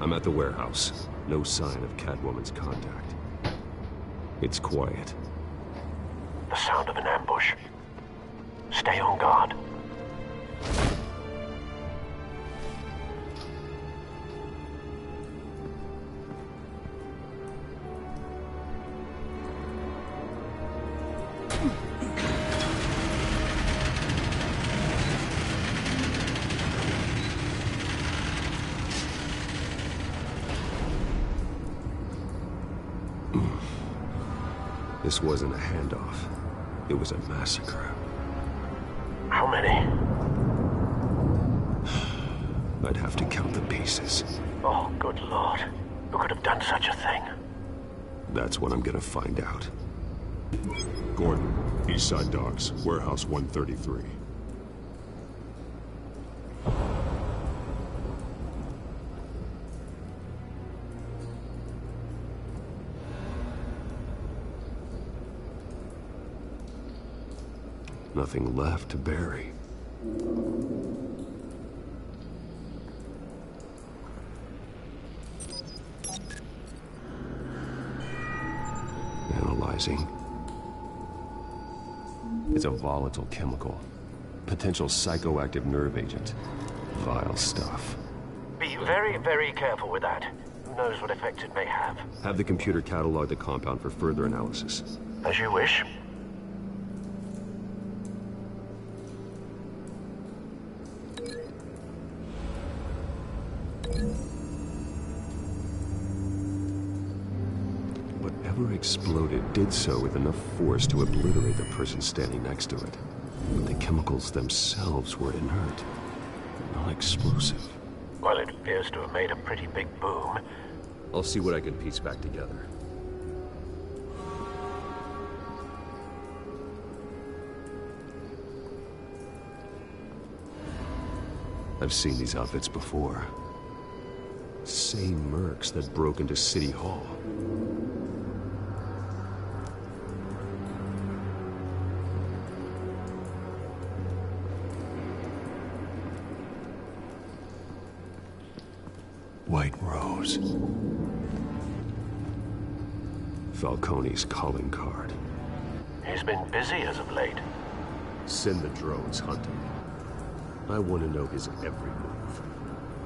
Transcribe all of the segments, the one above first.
I'm at the warehouse. No sign of Catwoman's contact. It's quiet. The sound of an ambush. Stay on guard. This wasn't a handoff. It was a massacre. How many? I'd have to count the pieces. Oh, good Lord. Who could have done such a thing? That's what I'm gonna find out. Gordon, East Side Docks, Warehouse 133. Nothing left to bury. Analyzing. It's a volatile chemical. Potential psychoactive nerve agent. Vile stuff. Be very, very careful with that. Who knows what effect it may have. Have the computer catalog the compound for further analysis. As you wish. Whatever exploded did so with enough force to obliterate the person standing next to it. But the chemicals themselves were inert, not explosive. Well, it appears to have made a pretty big boom. I'll see what I can piece back together. I've seen these outfits before. Same mercs that broke into City Hall. White Rose. Falcone's calling card. He's been busy as of late. Send the drones hunting. I want to know his every move.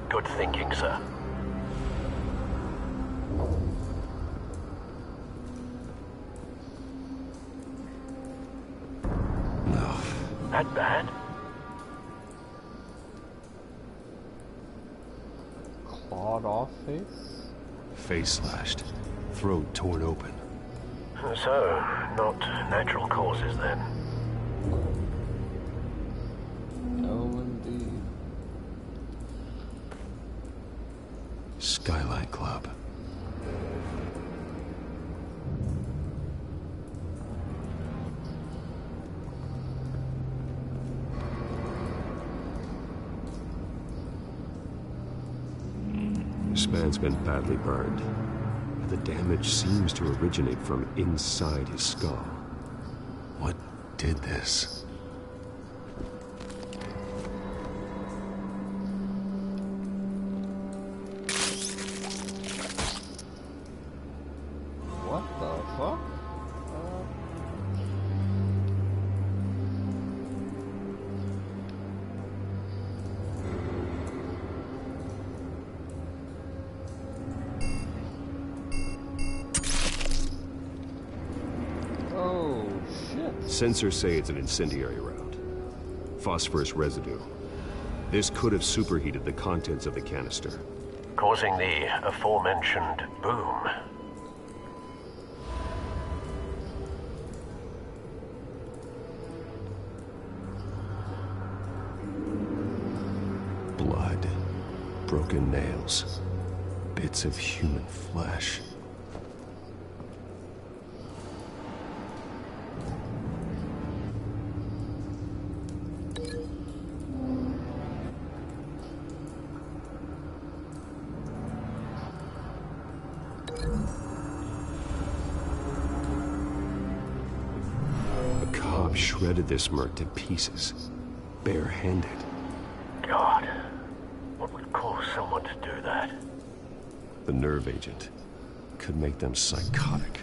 Good thinking, sir. No. That bad? Clawed off face? Face slashed. Throat torn open. So, not natural causes then. No, indeed. Skylight Club. This man's been badly burned. The damage seems to originate from inside his skull. What did this? What the fuck? Oh, shit. Sensors say it's an incendiary round. Phosphorus residue. This could have superheated the contents of the canister. Causing the aforementioned boom. Blood. Broken nails. Bits of human flesh. Shredded this merc to pieces, barehanded. God, what would cause someone to do that? The nerve agent could make them psychotic.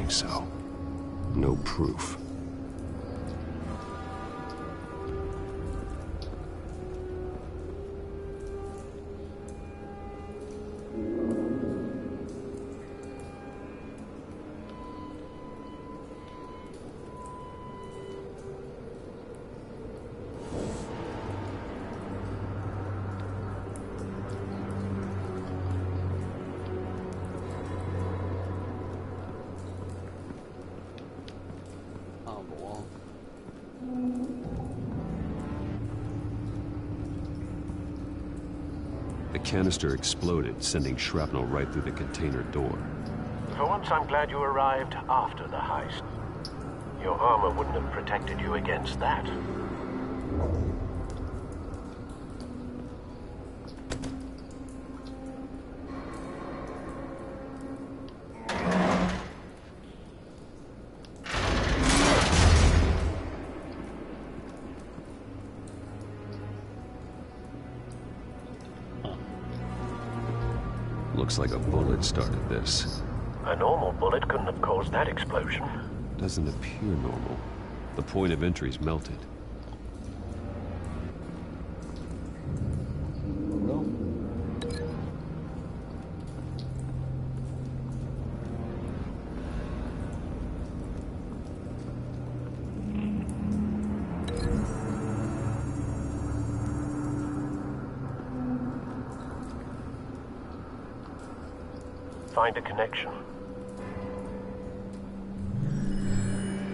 So, no proof. The canister exploded, sending shrapnel right through the container door. For once, I'm glad you arrived after the heist. Your armor wouldn't have protected you against that. Looks like a bullet started this. A normal bullet couldn't have caused that explosion. Doesn't appear normal. The point of entry's melted. Find a connection.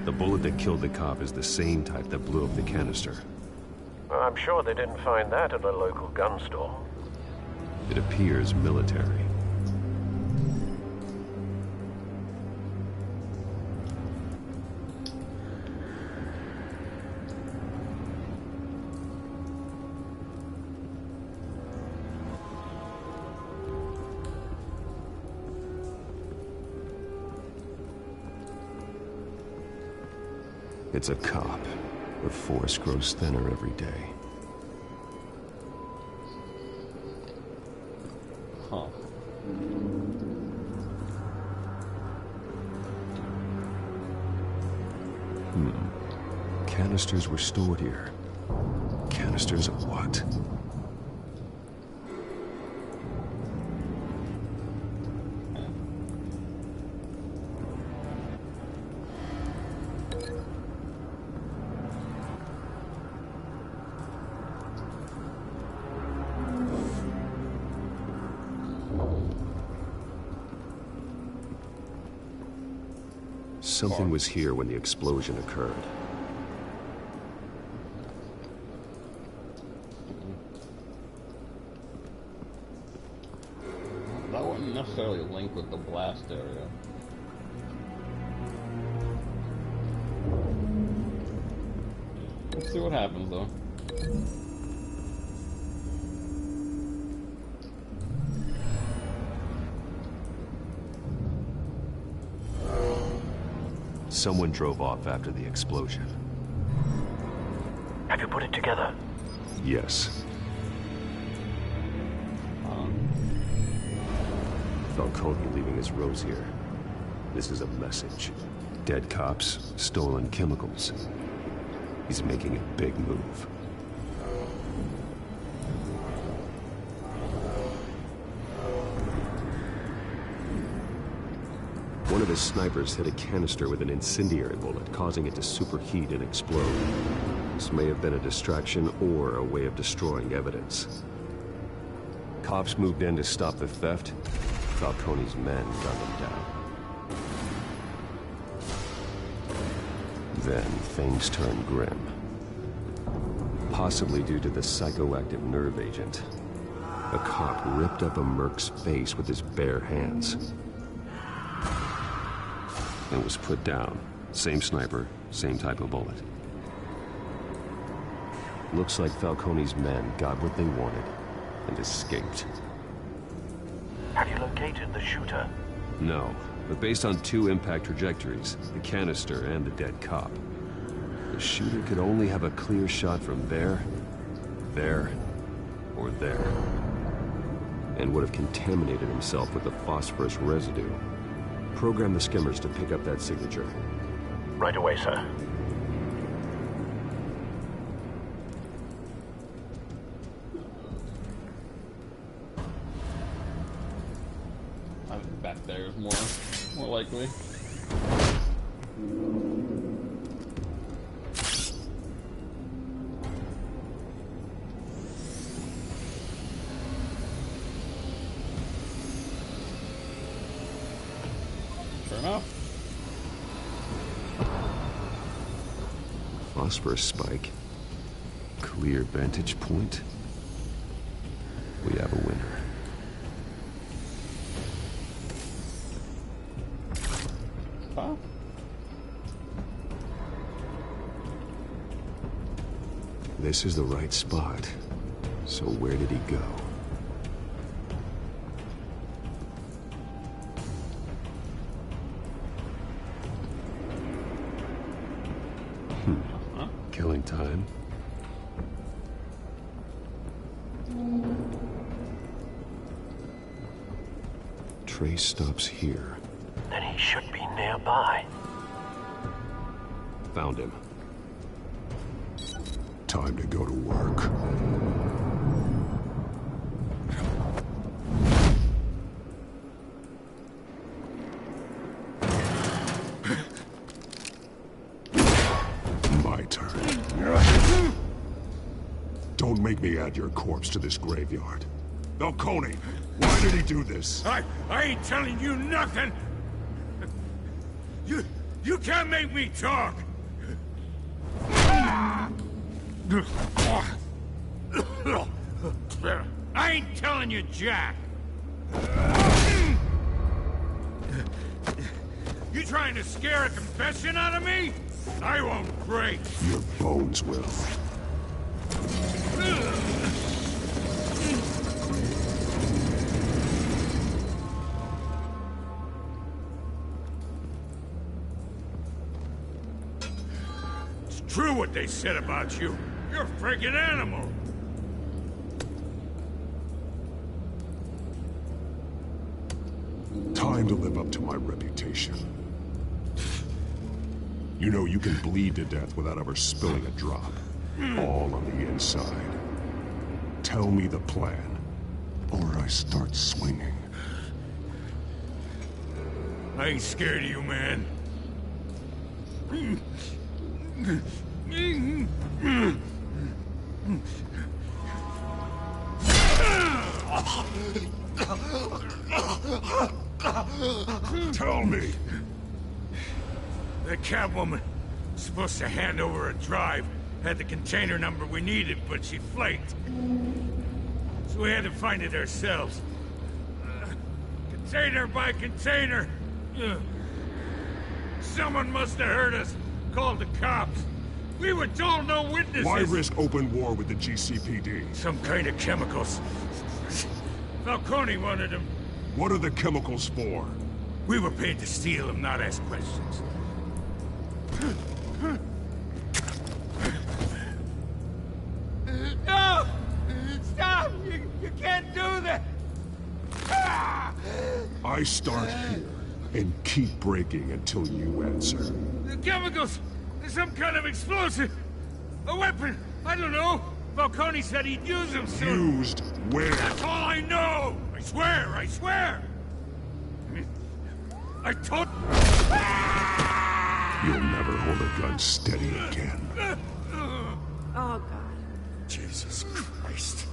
The bullet that killed the cop is the same type that blew up the canister. Well, I'm sure they didn't find that at a local gun store. It appears military. It's a cop. The force grows thinner every day. Huh. Canisters were stored here. Canisters of what? Something was here when the explosion occurred. That wouldn't necessarily link with the blast area. Let's see what happens though. Someone drove off after the explosion. Have you put it together? Yes. Falcone leaving his rose here. This is a message. Dead cops, stolen chemicals. He's making a big move. One of his snipers hit a canister with an incendiary bullet, causing it to superheat and explode. This may have been a distraction or a way of destroying evidence. Cops moved in to stop the theft. Falcone's men gunned them down. Then things turned grim. Possibly due to the psychoactive nerve agent. A cop ripped up a merc's face with his bare hands. And was put down. Same sniper, same type of bullet. Looks like Falcone's men got what they wanted and escaped. Have you located the shooter? No, but based on two impact trajectories, the canister and the dead cop, the shooter could only have a clear shot from there, or there. And would have contaminated himself with the phosphorus residue. Program the skimmers to pick up that signature. Right away, sir. I think back there is more likely. Sure enough. Phosphorus spike. Clear vantage point. We have a winner. Huh? This is the right spot. So where did he go? Killing time. Trace stops here. Then he should be nearby. Found him. Time to go to work. My turn. Don't make me add your corpse to this graveyard. Falcone, why did he do this? I ain't telling you nothing! You can't make me talk! I ain't telling you jack! You trying to scare a confession out of me? I won't break! Your bones will. It's true what they said about you. You're a friggin' animal! Time to live up to my reputation. You know you can bleed to death without ever spilling a drop. All on the inside. Tell me the plan, or I start swinging. I ain't scared of you, man. Tell me! The Catwoman was supposed to hand over a drive. Had the container number we needed, but she flaked. So we had to find it ourselves. Container by container. Someone must have heard us. Called the cops. We were told no witnesses. Why risk open war with the GCPD? Some kind of chemicals. Falcone wanted them. What are the chemicals for? We were paid to steal them, not ask questions. No! Stop! You can't do that! I start here and keep breaking until you answer. The chemicals! Some kind of explosive! A weapon! I don't know! Falcone said he'd use them soon! Used where? That's all I know! I swear! I swear! I told... You'll never hold a gun steady again. Oh, God. Jesus Christ.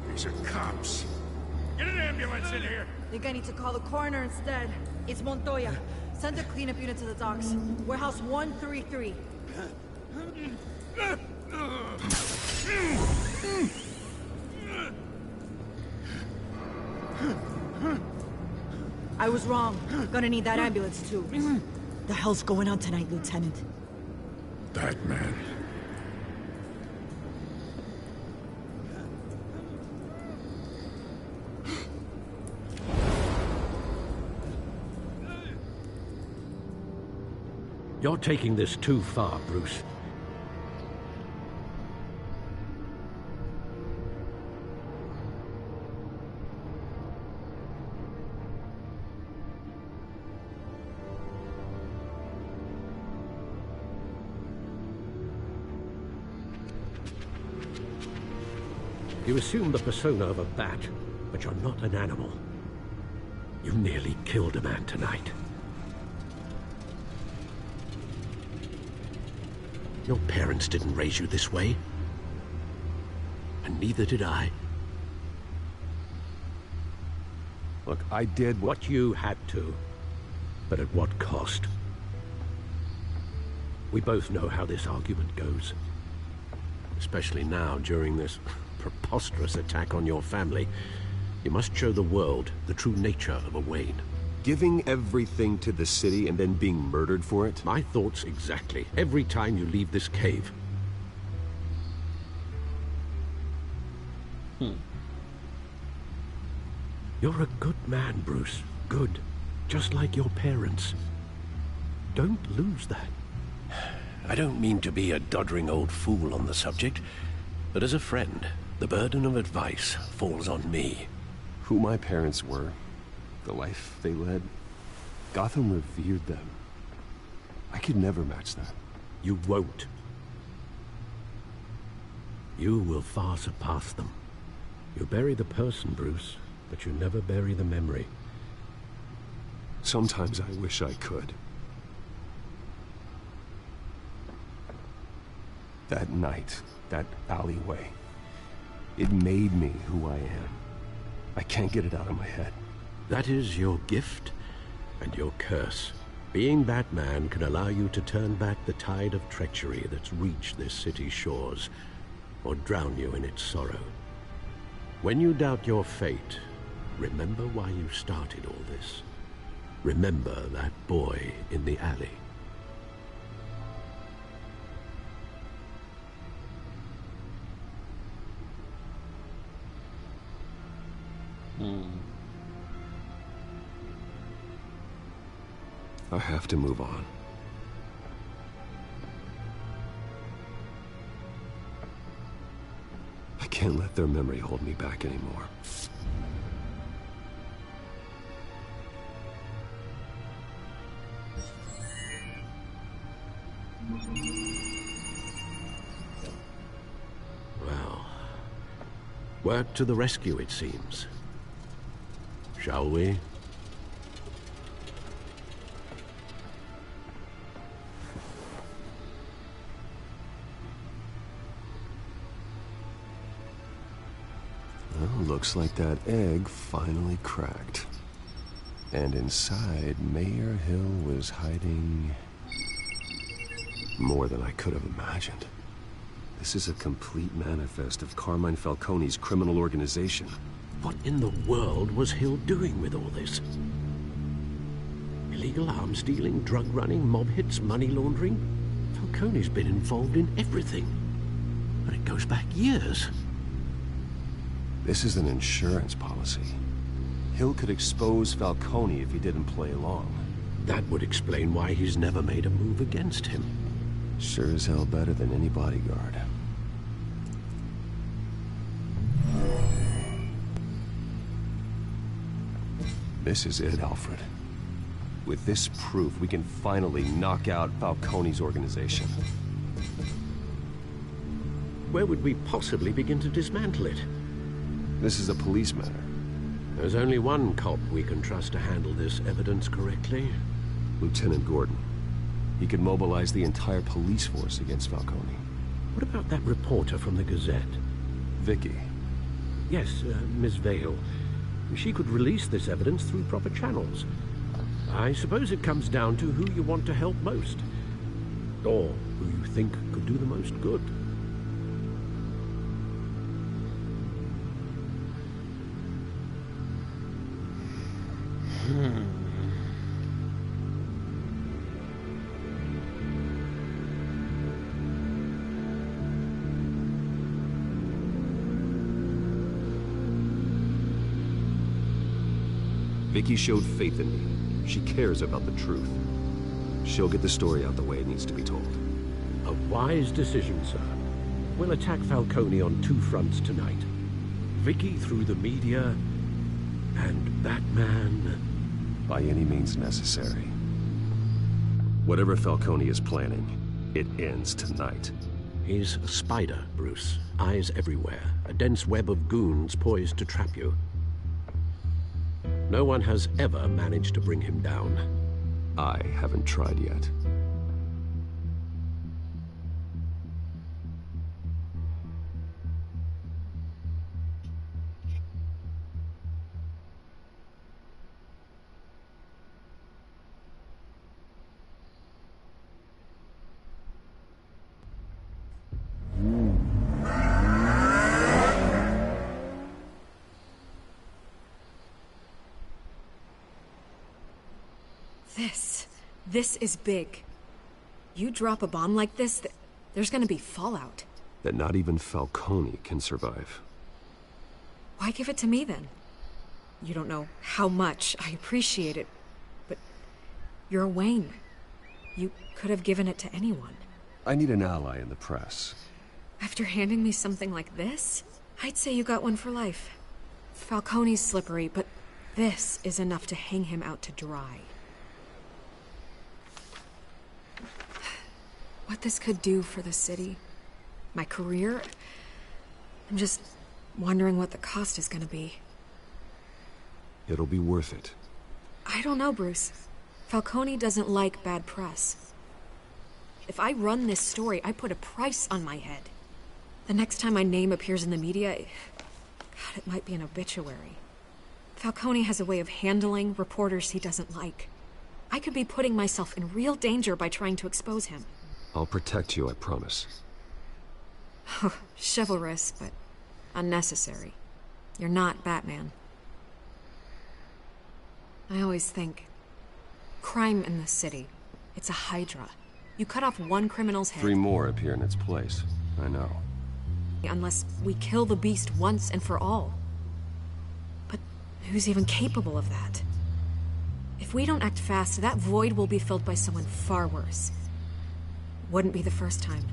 These are cops. Get an ambulance in here. Think I need to call the coroner instead. It's Montoya. Send a cleanup unit to the docks. Warehouse 133. I was wrong. Gonna need that ambulance, too. The hell's going on tonight, Lieutenant? That man. You're taking this too far, Bruce. You assume the persona of a bat, but you're not an animal. You nearly killed a man tonight. Your parents didn't raise you this way. And neither did I. Look, I did what you had to, but at what cost? We both know how this argument goes. Especially now, during this preposterous attack on your family. You must show the world the true nature of a Wayne. Giving everything to the city and then being murdered for it? My thoughts exactly. Every time you leave this cave. You're a good man, Bruce. Good. Just like your parents. Don't lose that. I don't mean to be a doddering old fool on the subject, but as a friend, the burden of advice falls on me. Who my parents were, the life they led, Gotham revered them. I could never match that. You won't. You will far surpass them. You bury the person, Bruce, but you never bury the memory. Sometimes I wish I could. That night, that alleyway, it made me who I am. I can't get it out of my head. That is your gift and your curse. Being Batman can allow you to turn back the tide of treachery that's reached this city's shores, or drown you in its sorrow. When you doubt your fate, remember why you started all this. Remember that boy in the alley. I have to move on. I can't let their memory hold me back anymore. Well, work to the rescue, it seems. Shall we? Well, looks like that egg finally cracked. And inside, Mayor Hill was hiding more than I could have imagined. This is a complete manifest of Carmine Falcone's criminal organization. What in the world was Hill doing with all this? Illegal arms dealing, drug running, mob hits, money laundering? Falcone's been involved in everything. And it goes back years. This is an insurance policy. Hill could expose Falcone if he didn't play along. That would explain why he's never made a move against him. Sure as hell better than any bodyguard. This is it, Alfred. With this proof, we can finally knock out Falcone's organization. Where would we possibly begin to dismantle it? This is a police matter. There's only one cop we can trust to handle this evidence correctly. Lieutenant Gordon. He could mobilize the entire police force against Falcone. What about that reporter from the Gazette? Vicky. Yes, Miss Vale. She could release this evidence through proper channels. I suppose it comes down to who you want to help most. Or who you think could do the most good. Vicky showed faith in me. She cares about the truth. She'll get the story out the way it needs to be told. A wise decision, sir. We'll attack Falcone on two fronts tonight. Vicky through the media, and Batman... by any means necessary. Whatever Falcone is planning, it ends tonight. He's a spider, Bruce. Eyes everywhere. A dense web of goons poised to trap you. No one has ever managed to bring him down. I haven't tried yet. This is big. You drop a bomb like this, there's gonna be fallout. That not even Falcone can survive. Why give it to me then? You don't know how much I appreciate it, but you're a Wayne. You could have given it to anyone. I need an ally in the press. After handing me something like this, I'd say you got one for life. Falcone's slippery, but this is enough to hang him out to dry. What this could do for the city, my career, I'm just wondering what the cost is gonna be. It'll be worth it. I don't know, Bruce. Falcone doesn't like bad press. If I run this story, I put a price on my head. The next time my name appears in the media, God, it might be an obituary. Falcone has a way of handling reporters he doesn't like. I could be putting myself in real danger by trying to expose him. I'll protect you, I promise. Chivalrous, but unnecessary. You're not Batman. I always think, crime in the city, it's a hydra. You cut off one criminal's head... 3 more appear in its place. I know. Unless we kill the beast once and for all. But who's even capable of that? If we don't act fast, that void will be filled by someone far worse. Wouldn't be the first time.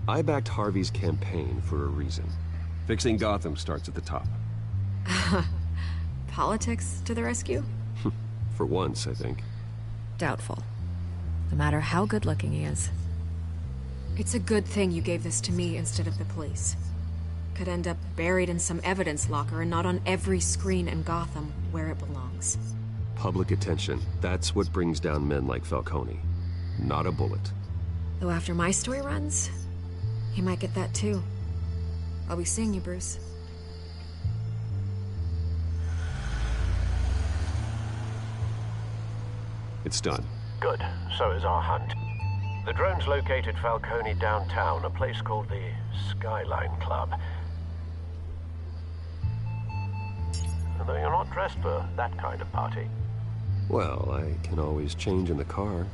I backed Harvey's campaign for a reason. Fixing Gotham starts at the top. Politics to the rescue? For once, I think. Doubtful. No matter how good-looking he is. It's a good thing you gave this to me instead of the police. Could end up buried in some evidence locker and not on every screen in Gotham where it belongs. Public attention. That's what brings down men like Falcone. Not a bullet. Though after my story runs, he might get that too. I'll be seeing you, Bruce. It's done. Good. So is our hunt. The drones located Falcone downtown, a place called the Skyline Club. Although you're not dressed for that kind of party. Well, I can always change in the car.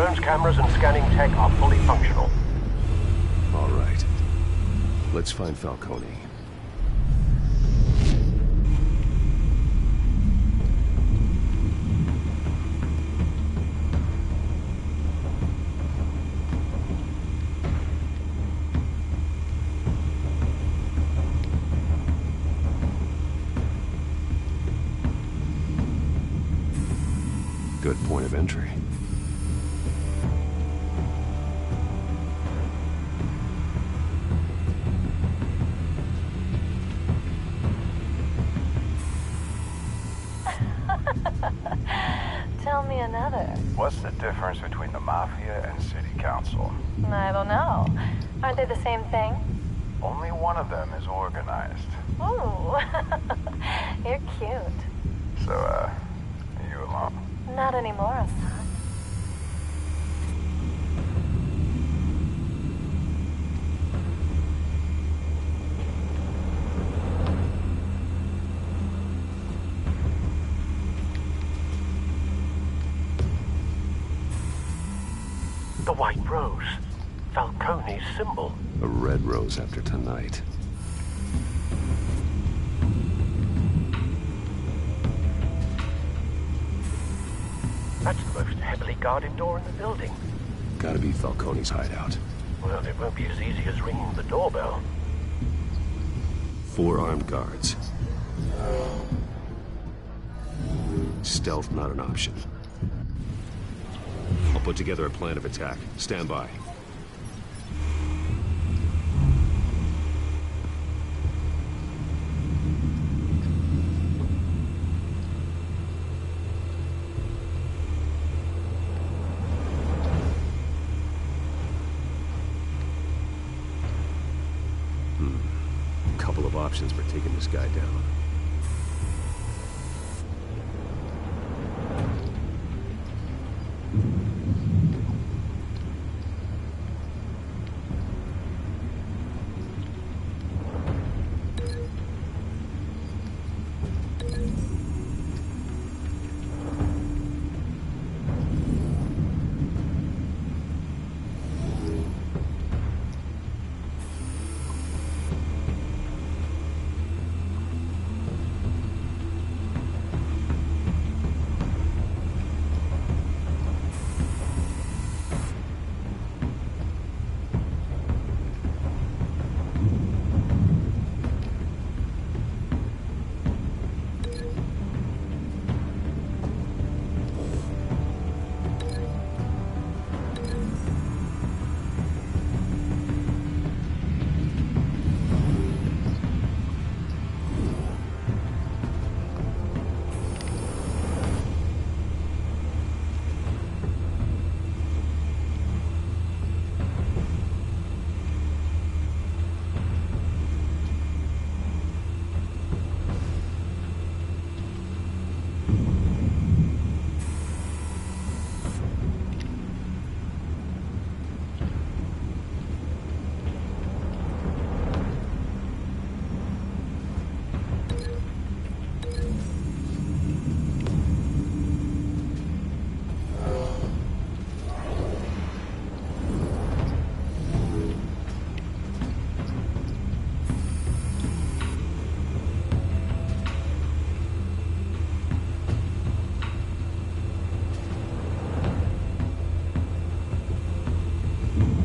drone's cameras and scanning tech are fully functional. All right. Let's find Falcone. Good point of entry. Tell me another. What's the difference between the Mafia and City Council? I don't know. Aren't they the same thing? Only one of them is organized. Ooh, you're cute. So, are you alone? Not anymore, Hassan. The white rose. Falcone's symbol. A red rose after tonight. That's the most heavily guarded door in the building. Gotta be Falcone's hideout. Well, it won't be as easy as ringing the doorbell. 4 armed guards. Stealth not an option. I'll put together a plan of attack. Stand by. Couple of options for taking this guy down.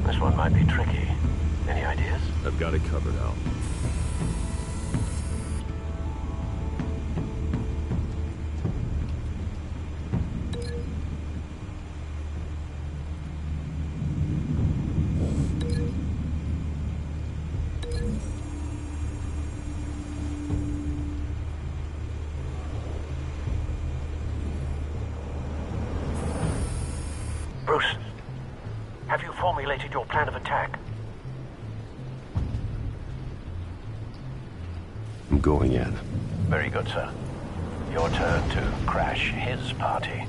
This one might be tricky. Any ideas? I've got it covered, Al. Bruce, have you formulated your plan of attack? I'm going in. Very good, sir. Your turn to crash his party.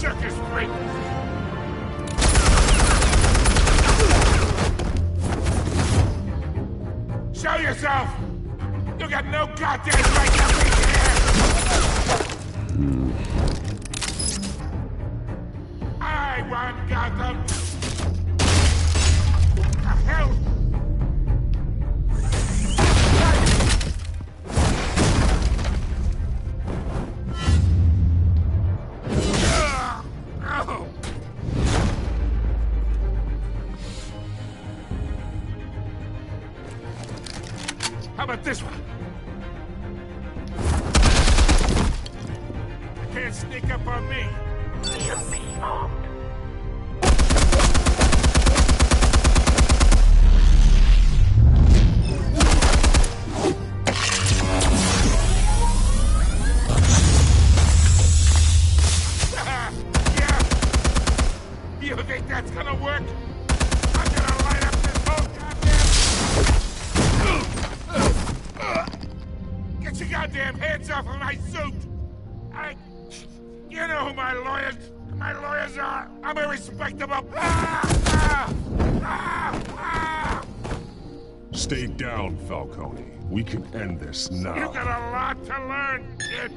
circus freak! Show yourself! You got no goddamn right to be here! I want Gotham! The hell? How about this one? You can't sneak up on me. EMP armed. Yeah. You think that's gonna work? I'm gonna light up this whole goddamn... Get your goddamn hands off of my suit! You know who my lawyers are! I'm a respectable... Stay down, Falcone. We can end this now. You got a lot to learn, kid!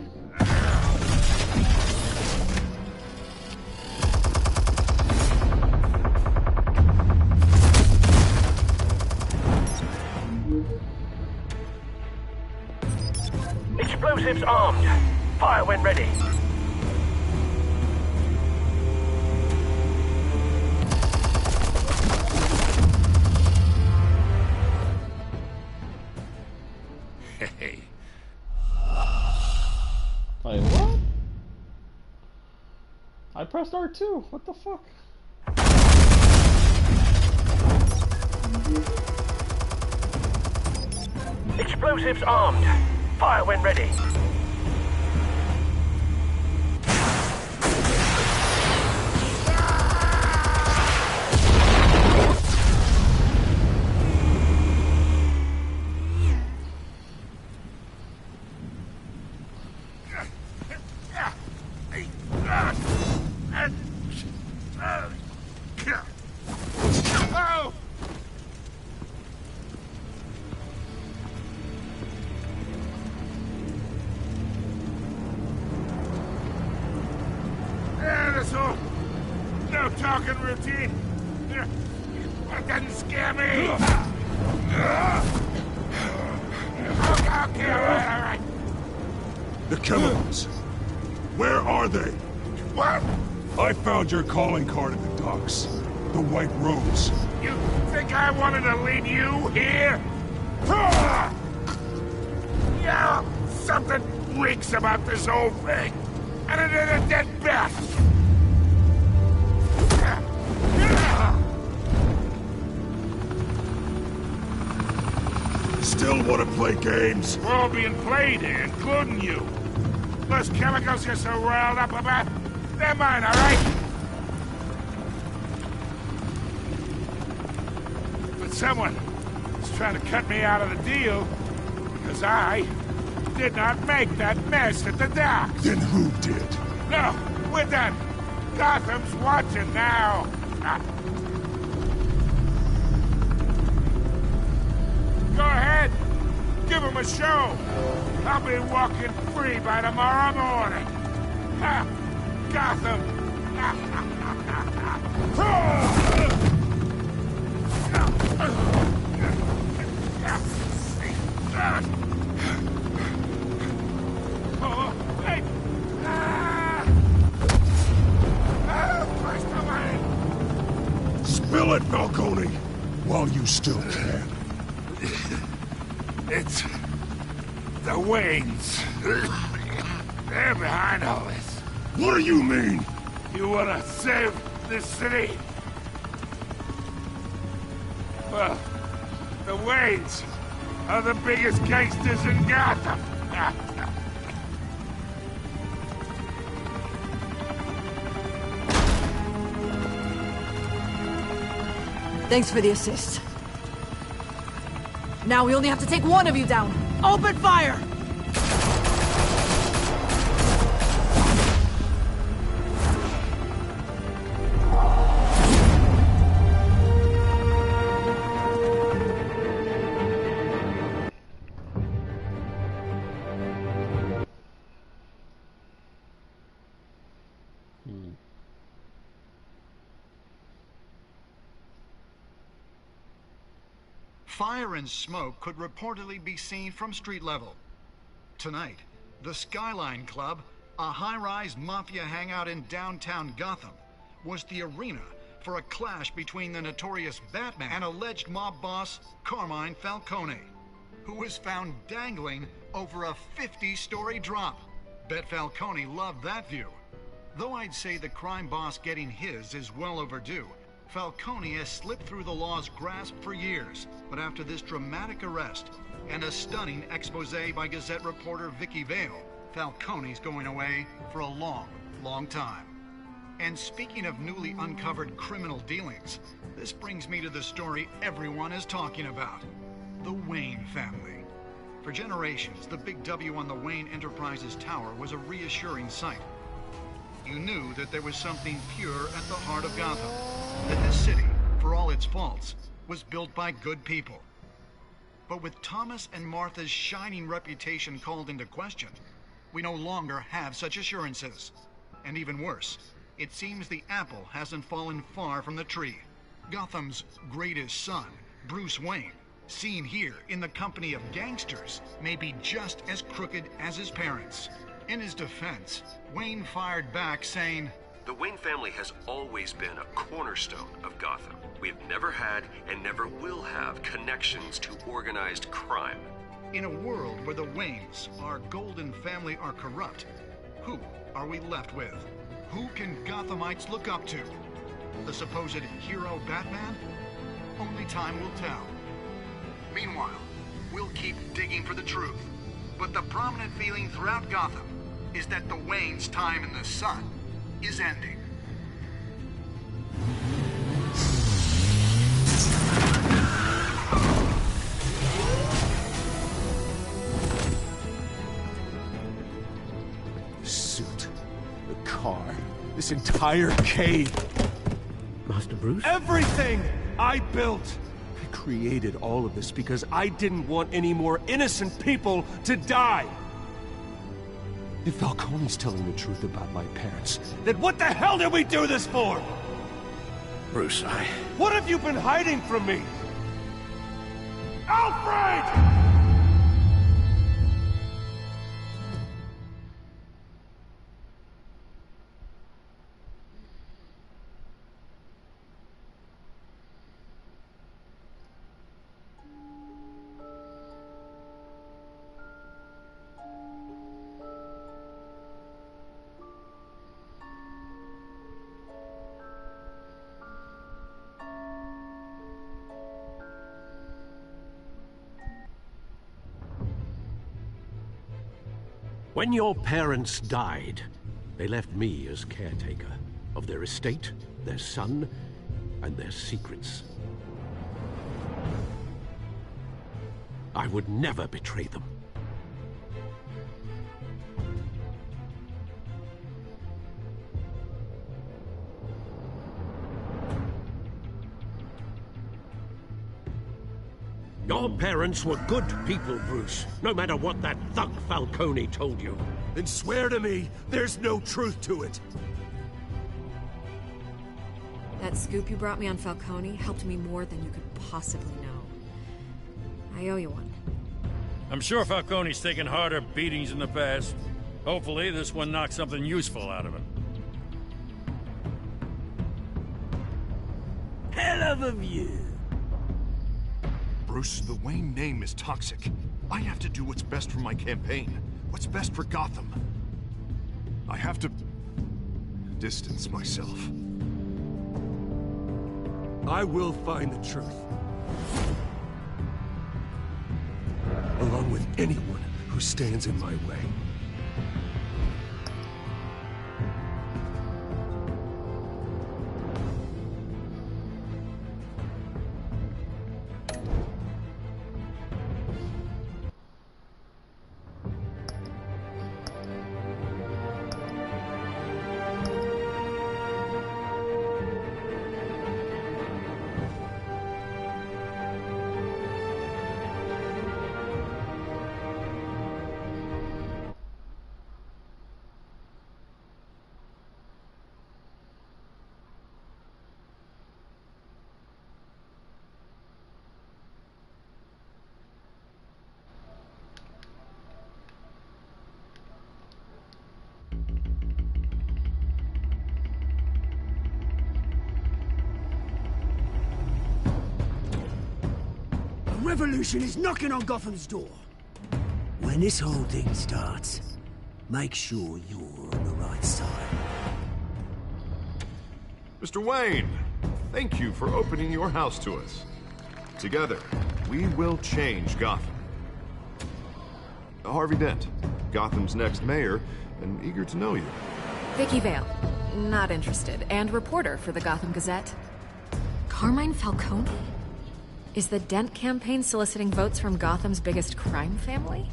Explosives armed. Fire when ready. Hey. Wait, what? I pressed R2. What the fuck? Explosives armed. Fire when ready. Oh! Yeah, that's all. No talking routine. That doesn't scare me. Okay, all right. The chemicals. Where are they? What? I found your calling card at the docks. The White Rose. You think I wanted to leave you here? Yeah, something reeks about this whole thing. And it is a dead bat. Still want to play games? We're all being played here, including you. Those chemicals you're so riled up about, they're mine, all right? But someone is trying to cut me out of the deal because I did not make that mess at the docks. Then who did? No, we're done. Gotham's watching now. Go ahead. Give him a show. I'll be walking free by tomorrow morning. Ha! Gotham. Oh, hey. Spill it, Falcone, while you still can. It's the Waynes. They're behind all this. What do you mean? You wanna save this city? Well, the Waynes are the biggest gangsters in Gotham. Thanks for the assist. Now we only have to take one of you down. Open fire! Fire and smoke could reportedly be seen from street level. Tonight, the Skyline Club, a high-rise mafia hangout in downtown Gotham, was the arena for a clash between the notorious Batman and alleged mob boss Carmine Falcone, who was found dangling over a 50-story drop. Bet Falcone loved that view. Though I'd say the crime boss getting his is well overdue, Falcone has slipped through the law's grasp for years. But after this dramatic arrest and a stunning expose by Gazette reporter Vicky Vale, Falcone's going away for a long, long time. And speaking of newly uncovered criminal dealings, this brings me to the story everyone is talking about: the Wayne family. For generations, the big W on the Wayne Enterprises tower was a reassuring sight. You knew that there was something pure at the heart of Gotham, that this city, for all its faults, was built by good people. But with Thomas and Martha's shining reputation called into question, we no longer have such assurances. And even worse, it seems the apple hasn't fallen far from the tree. Gotham's greatest son, Bruce Wayne, seen here in the company of gangsters, may be just as crooked as his parents. In his defense, Wayne fired back saying, "The Wayne family has always been a cornerstone of Gotham. We have never had and never will have connections to organized crime." In a world where the Waynes, our golden family, are corrupt, who are we left with? Who can Gothamites look up to? The supposed hero Batman? Only time will tell. Meanwhile, we'll keep digging for the truth. But the prominent feeling throughout Gotham is that the Waynes' time in the sun is ending. The suit, the car, this entire cave. Master Bruce? Everything I built! I created all of this because I didn't want any more innocent people to die! If Falcone's telling the truth about my parents, then what the hell did we do this for? Bruce, What have you been hiding from me? Alfred! When your parents died, they left me as caretaker of their estate, their son, and their secrets. I would never betray them. Your parents were good people, Bruce, no matter what that thug Falcone told you. Then swear to me there's no truth to it. That scoop you brought me on Falcone helped me more than you could possibly know. I owe you one. I'm sure Falcone's taken harder beatings in the past. Hopefully, this one knocks something useful out of him. Hell of a view. Bruce, the Wayne name is toxic. I have to do what's best for my campaign. What's best for Gotham. I have to distance myself. I will find the truth. Along with anyone who stands in my way. revolution is knocking on Gotham's door. When this whole thing starts, make sure you're on the right side. Mr. Wayne, thank you for opening your house to us. Together, we will change Gotham. Harvey Dent, Gotham's next mayor, and eager to know you. Vicky Vale, not interested, and reporter for the Gotham Gazette. Carmine Falcone? Is the Dent campaign soliciting votes from Gotham's biggest crime family?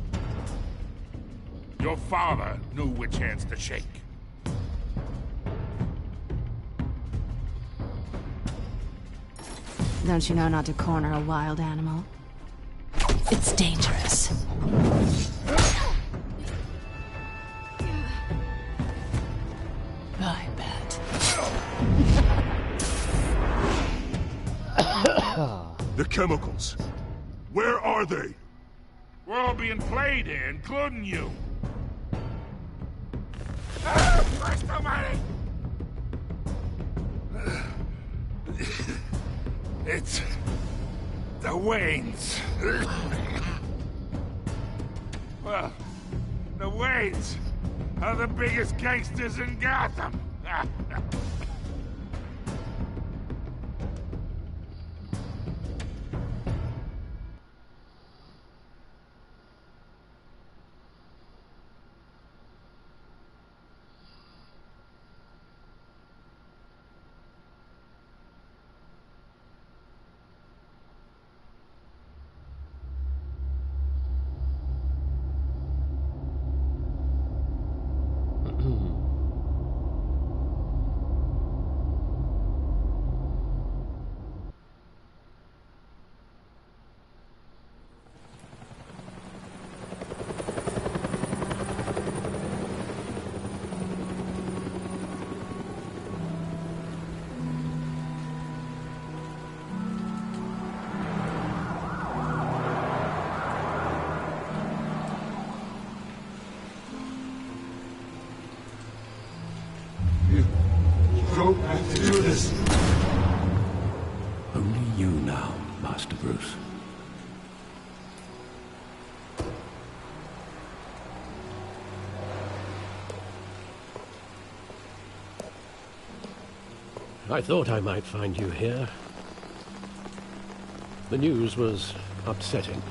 Your father knew which hands to shake. Don't you know not to corner a wild animal? It's dangerous. I bet. The chemicals. Where are they? We're all being played here, including you. Christ almighty! It's the Waynes. Well, the Waynes are the biggest gangsters in Gotham. Don't have to do this. Only you now, Master Bruce. I thought I might find you here. The news was upsetting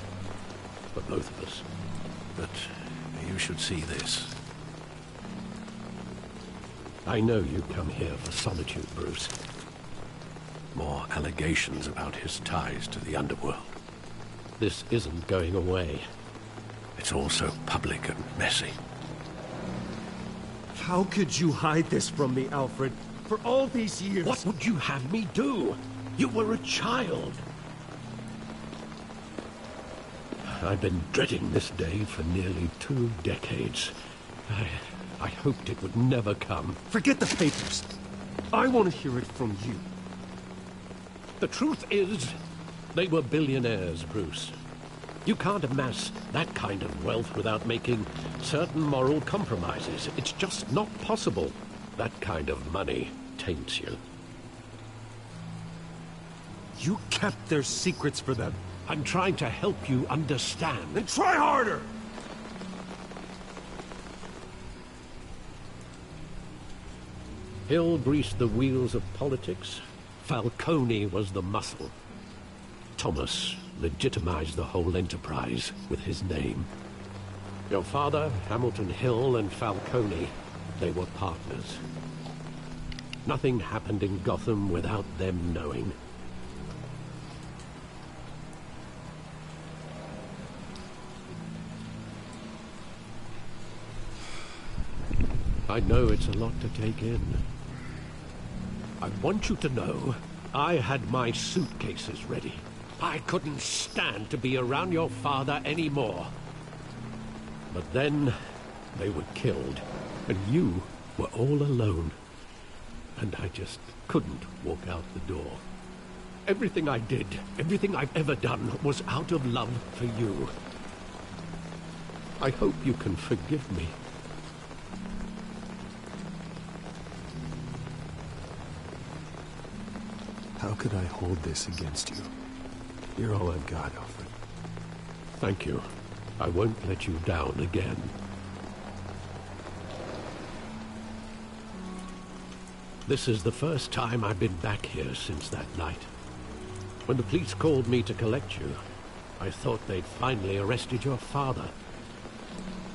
for both of us. But you should see this. I know you come here for solitude, Bruce. More allegations about his ties to the underworld. This isn't going away. It's all so public and messy. How could you hide this from me, Alfred? For all these years... What would you have me do? You were a child. I've been dreading this day for nearly 2 decades. I hoped it would never come. Forget the papers. I want to hear it from you. The truth is, they were billionaires, Bruce. You can't amass that kind of wealth without making certain moral compromises. It's just not possible. That kind of money taints you. You kept their secrets for them. I'm trying to help you understand. Then try harder! Hill greased the wheels of politics. Falcone was the muscle. Thomas legitimized the whole enterprise with his name. Your father, Hamilton Hill, and Falcone, they were partners. Nothing happened in Gotham without them knowing. I know it's a lot to take in. I want you to know, I had my suitcases ready. I couldn't stand to be around your father anymore. But then, they were killed, and you were all alone. And I just couldn't walk out the door. Everything I did, everything I've ever done, was out of love for you. I hope you can forgive me. How could I hold this against you? You're all I've got, Alfred. Thank you. I won't let you down again. This is the first time I've been back here since that night. When the police called me to collect you, I thought they'd finally arrested your father.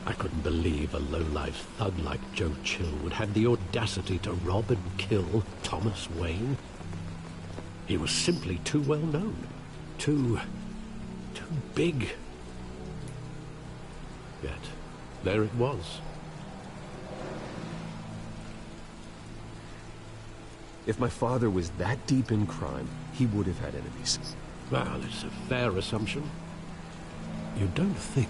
I couldn't believe a low-life thug like Joe Chill would have the audacity to rob and kill Thomas Wayne. He was simply too well known. Too big. Yet, there it was. If my father was that deep in crime, he would have had enemies. Well, it's a fair assumption. You don't think?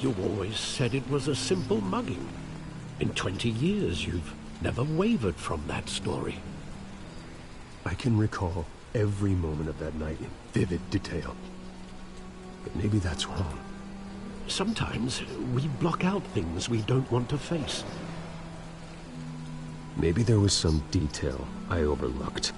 You always said it was a simple mugging. In 20 years, you've never wavered from that story. I can recall every moment of that night in vivid detail. But maybe that's wrong. Sometimes we block out things we don't want to face. Maybe there was some detail I overlooked.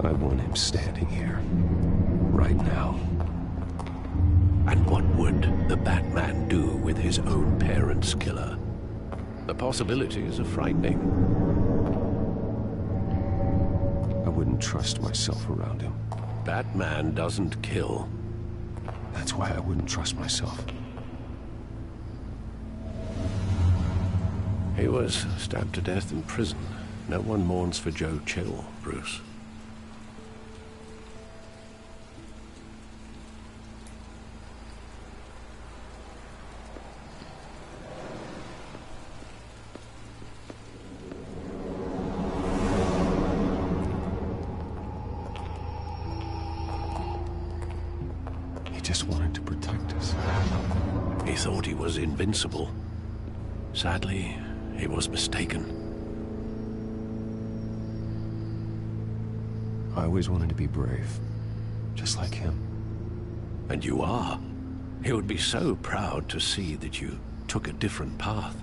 I want him standing here, right now. And what would the Batman do with his own parents' killer? The possibilities are frightening. I wouldn't trust myself around him. Batman doesn't kill. That's why I wouldn't trust myself. He was stabbed to death in prison. No one mourns for Joe Chill, Bruce. Just wanted to protect us. He thought he was invincible. Sadly, he was mistaken. I always wanted to be brave, just like him. And you are. He would be so proud to see that you took a different path.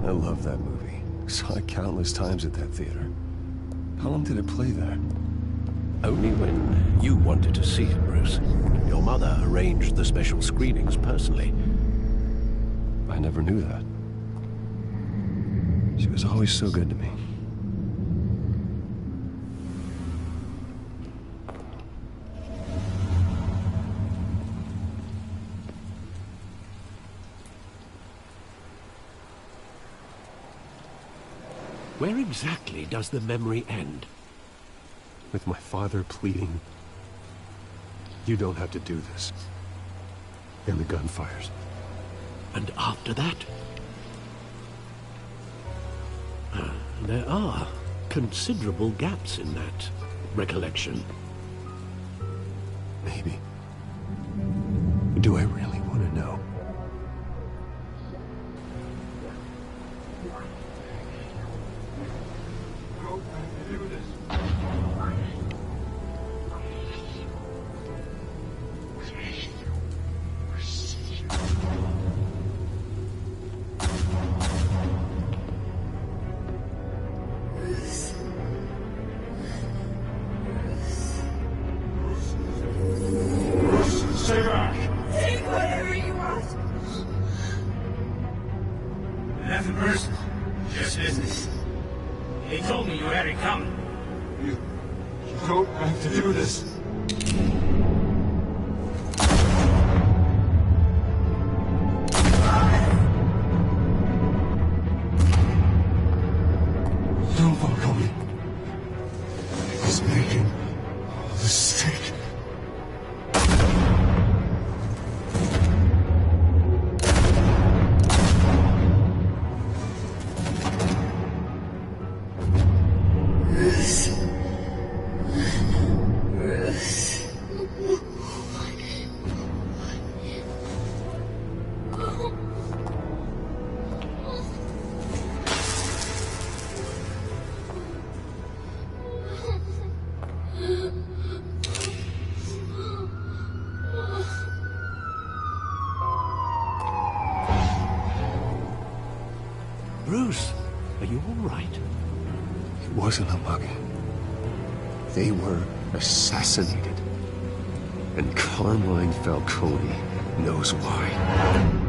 I love that movie. Saw it countless times at that theater. How long did it play there? Only when you wanted to see it, Bruce. Your mother arranged the special screenings personally. I never knew that. She was always so good to me. Where exactly does the memory end? With my father pleading, "You don't have to do this." And the gunfires. And after that? There are considerable gaps in that recollection. Maybe. Do I really want to know? Stay back! Take whatever you want! Nothing personal. Just business. He told me you had it coming. You don't have to do this. Don't fuck on me. He's making a mistake. Bruce, are you all right? It wasn't a bug. They were assassinated. And Carmine Falcone knows why.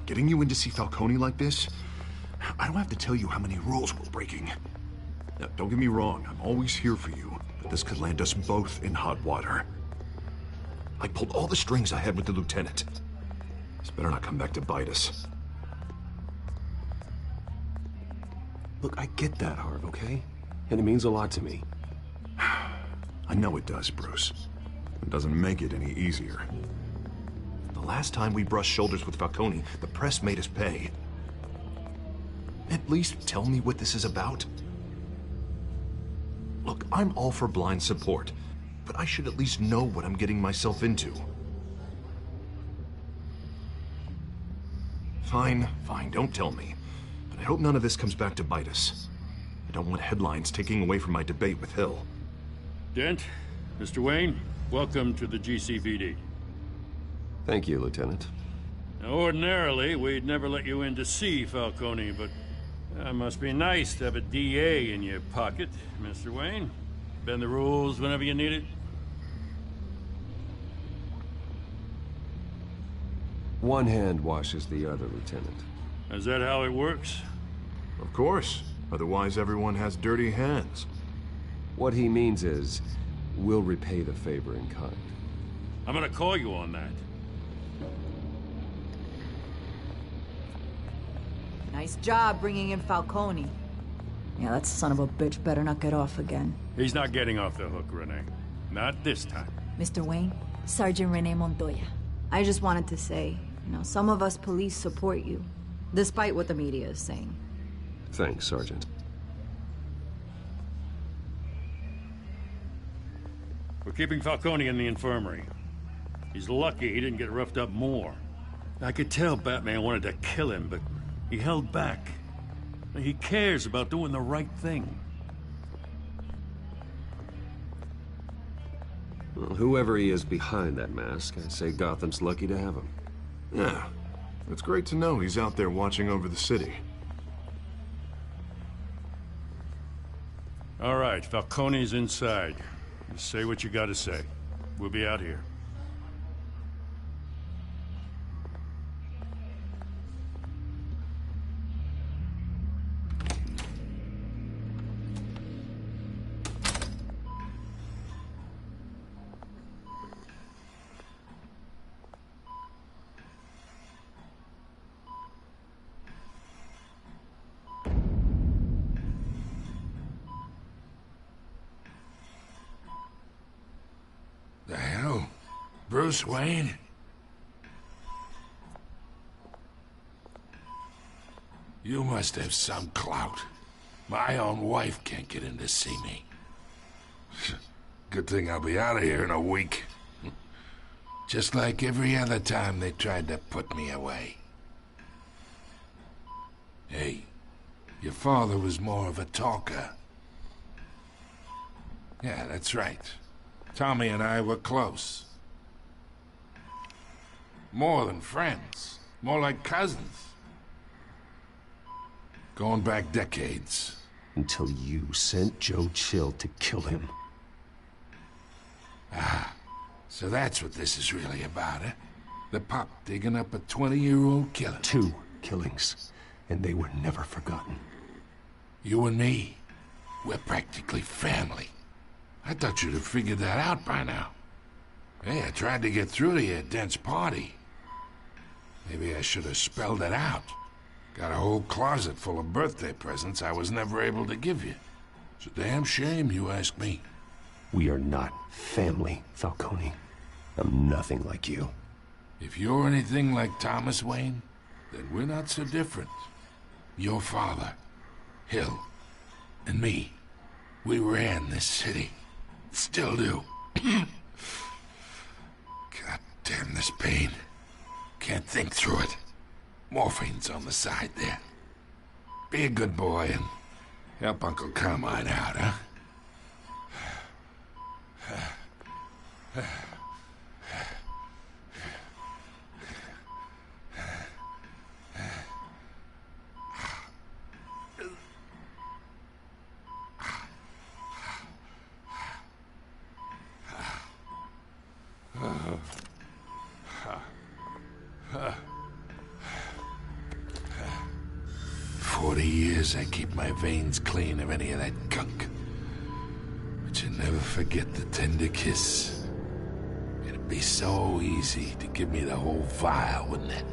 Getting you in to see Falcone like this? I don't have to tell you how many rules we're breaking. Now, don't get me wrong, I'm always here for you, but this could land us both in hot water. I pulled all the strings I had with the lieutenant. This better not come back to bite us. Look, I get that, Harv, okay? And it means a lot to me. I know it does, Bruce. It doesn't make it any easier. The last time we brushed shoulders with Falcone, the press made us pay. At least tell me what this is about. Look, I'm all for blind support, but I should at least know what I'm getting myself into. Fine, don't tell me. But I hope none of this comes back to bite us. I don't want headlines taking away from my debate with Hill. Dent, Mr. Wayne, welcome to the GCPD. Thank you, Lieutenant. Now, ordinarily, we'd never let you in to see Falcone, but it must be nice to have a DA in your pocket, Mr. Wayne. Bend the rules whenever you need it. One hand washes the other, Lieutenant. Is that how it works? Of course. Otherwise, everyone has dirty hands. What he means is, we'll repay the favor in kind. I'm gonna call you on that. Nice job bringing in Falcone. Yeah, that son of a bitch better not get off again. He's not getting off the hook, Renee. Not this time. Mr. Wayne, Sergeant Renee Montoya. I just wanted to say, some of us police support you, despite what the media is saying. Thanks, Sergeant. We're keeping Falcone in the infirmary. He's lucky he didn't get roughed up more. I could tell Batman wanted to kill him, but he held back. He cares about doing the right thing. Well, whoever he is behind that mask, I'd say Gotham's lucky to have him. Yeah, it's great to know he's out there watching over the city. All right, Falcone's inside. You say what you gotta say. We'll be out here. The hell? Bruce Wayne? You must have some clout. My own wife can't get in to see me. Good thing I'll be out of here in a week. Just like every other time they tried to put me away. Hey, your father was more of a talker. Yeah, that's right. Tommy and I were close. More than friends. More like cousins. Going back decades. Until you sent Joe Chill to kill him. Ah, so that's what this is really about, eh? The pup digging up a 20-year-old killer. 2 killings, and they were never forgotten. You and me, we're practically family. I thought you'd have figured that out by now. Hey, I tried to get through to you at Dent's party. Maybe I should have spelled it out. Got a whole closet full of birthday presents I was never able to give you. It's a damn shame, you ask me. We are not family, Falcone. I'm nothing like you. If you're anything like Thomas Wayne, then we're not so different. Your father, Hill, and me, we ran this city. Still do. God damn this pain. Can't think through it. Morphine's on the side there. Be a good boy and help Uncle Carmine out, huh? 40 years I keep my veins clean of any of that gunk. But you never forget the tender kiss. It'd be so easy to give me the whole vial, wouldn't it?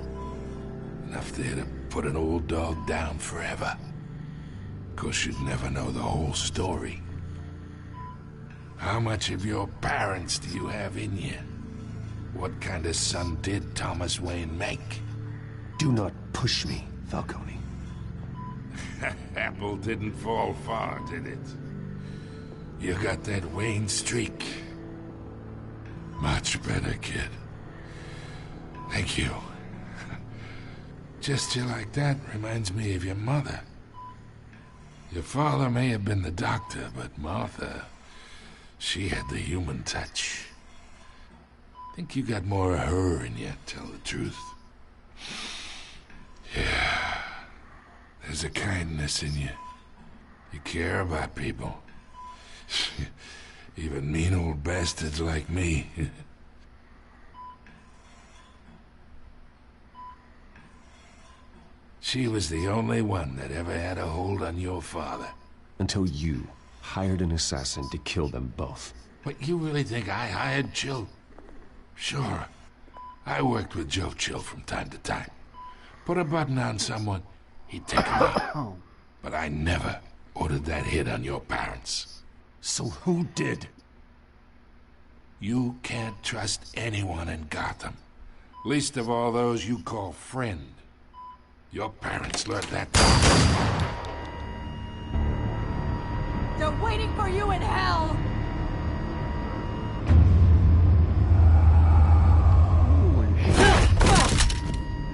Enough there to put an old dog down forever. Of course, you'd never know the whole story. How much of your parents do you have in you? What kind of son did Thomas Wayne make? Do not push me, Falcone. Apple didn't fall far, did it? You got that Wayne streak. Much better, kid. Thank you. Gesture like that reminds me of your mother. Your father may have been the doctor, but Martha, she had the human touch. Think you got more of her in you, tell the truth. Yeah. There's a kindness in you. You care about people. Even mean old bastards like me. She was the only one that ever had a hold on your father. Until you hired an assassin to kill them both. What, you really think I hired Chill? Sure. I worked with Joe Chill from time to time. Put a button on someone, he'd take him out. But I never ordered that hit on your parents. So who did? You can't trust anyone in Gotham. Least of all those you call friend. Your parents learned that. They're waiting for you in hell!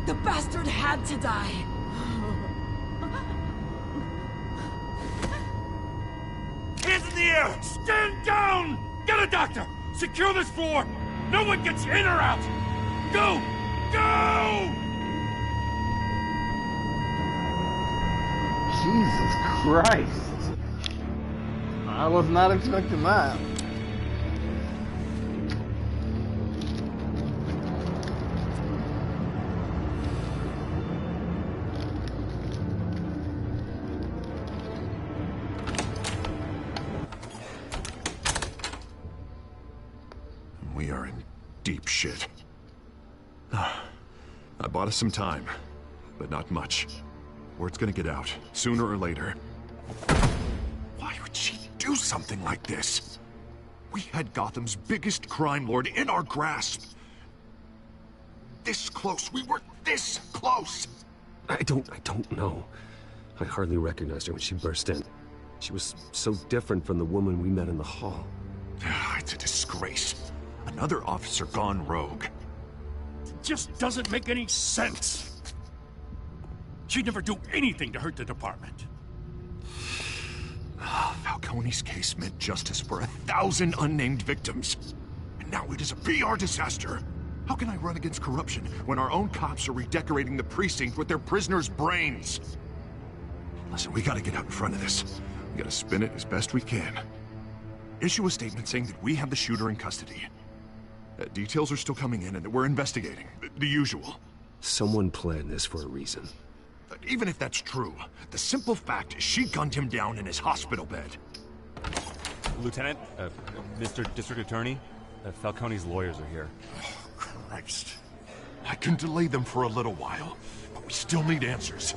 The bastard had to die. Hands in the air! Stand down! Get a doctor! Secure this floor! No one gets in or out! Go! Go! Jesus Christ. I was not expecting that. We are in deep shit. I bought us some time, but not much. Word's gonna get out, sooner or later. Why would she do something like this? We had Gotham's biggest crime lord in our grasp. This close, we were this close! I don't know. I hardly recognized her when she burst in. She was so different from the woman we met in the hall. It's a disgrace. Another officer gone rogue. It just doesn't make any sense. She'd never do anything to hurt the department. Falcone's case meant justice for 1,000 unnamed victims. And now it is a PR disaster. How can I run against corruption when our own cops are redecorating the precinct with their prisoners' brains? Listen, we gotta get out in front of this. We gotta spin it as best we can. Issue a statement saying that we have the shooter in custody. Details are still coming in and that we're investigating. The usual. Someone planned this for a reason. Even if that's true, the simple fact is she gunned him down in his hospital bed. Lieutenant, Mr. District Attorney, Falcone's lawyers are here. Oh, Christ. I can delay them for a little while, but we still need answers.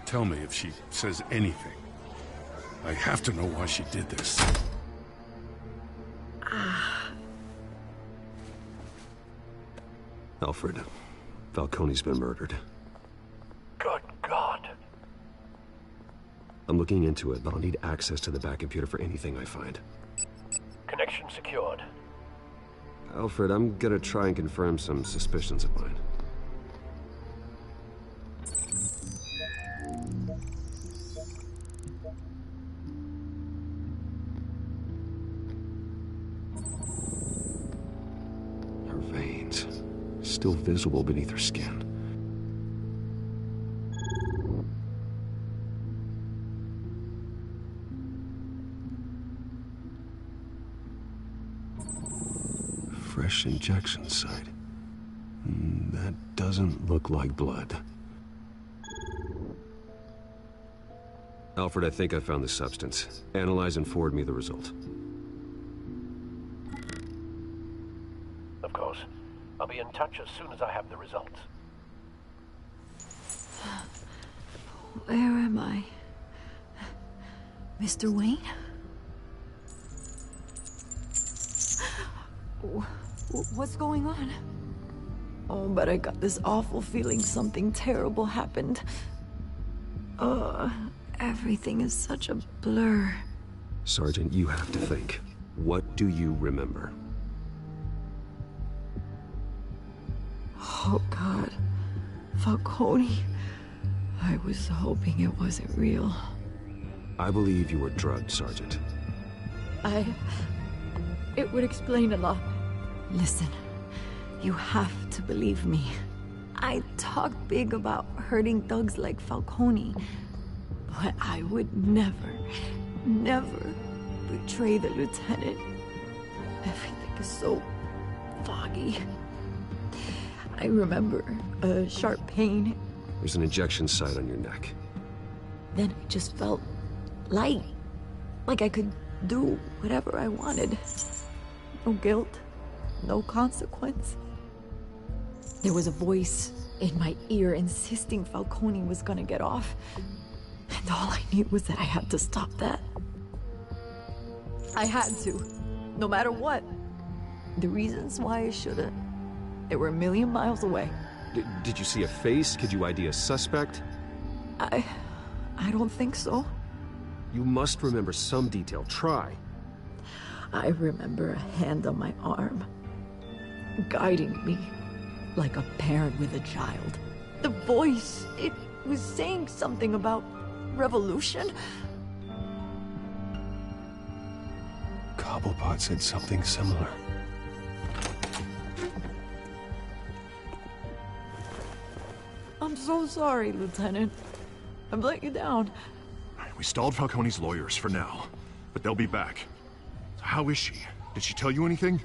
Tell me if she says anything. I have to know why she did this. Alfred, Falcone's been murdered. Good God. I'm looking into it, but I'll need access to the back computer for anything I find. Connection secured. Alfred, I'm gonna try and confirm some suspicions of mine. Her veins, still visible beneath her skin. Fresh injection site. That doesn't look like blood. Alfred, I think I found the substance. Analyze and forward me the result. Of course. I'll be in touch as soon as I have the results. Where am I? Mr. Wayne? What's going on? Oh, but I got this awful feeling something terrible happened. Everything is such a blur. Sergeant, you have to think. What do you remember? Oh, God. Falcone. I was hoping it wasn't real. I believe you were drugged, Sergeant. It would explain a lot. Listen, you have to believe me. I talk big about hurting thugs like Falcone, but I would never betray the lieutenant. Everything is so foggy. I remember a sharp pain. There's an injection site on your neck. Then I just felt light, like I could do whatever I wanted. No guilt, no consequence. There was a voice in my ear insisting Falcone was gonna get off. And all I knew was that I had to stop that. I had to, no matter what. The reasons why I shouldn't, they were a million miles away. Did you see a face? Could you ID a suspect? I don't think so. You must remember some detail. Try. I remember a hand on my arm, guiding me like a parent with a child. The voice, it was saying something about revolution. Cobblepot said something similar. I'm so sorry, Lieutenant. I've let you down. We stalled Falcone's lawyers for now, but they'll be back. How is she? Did she tell you anything?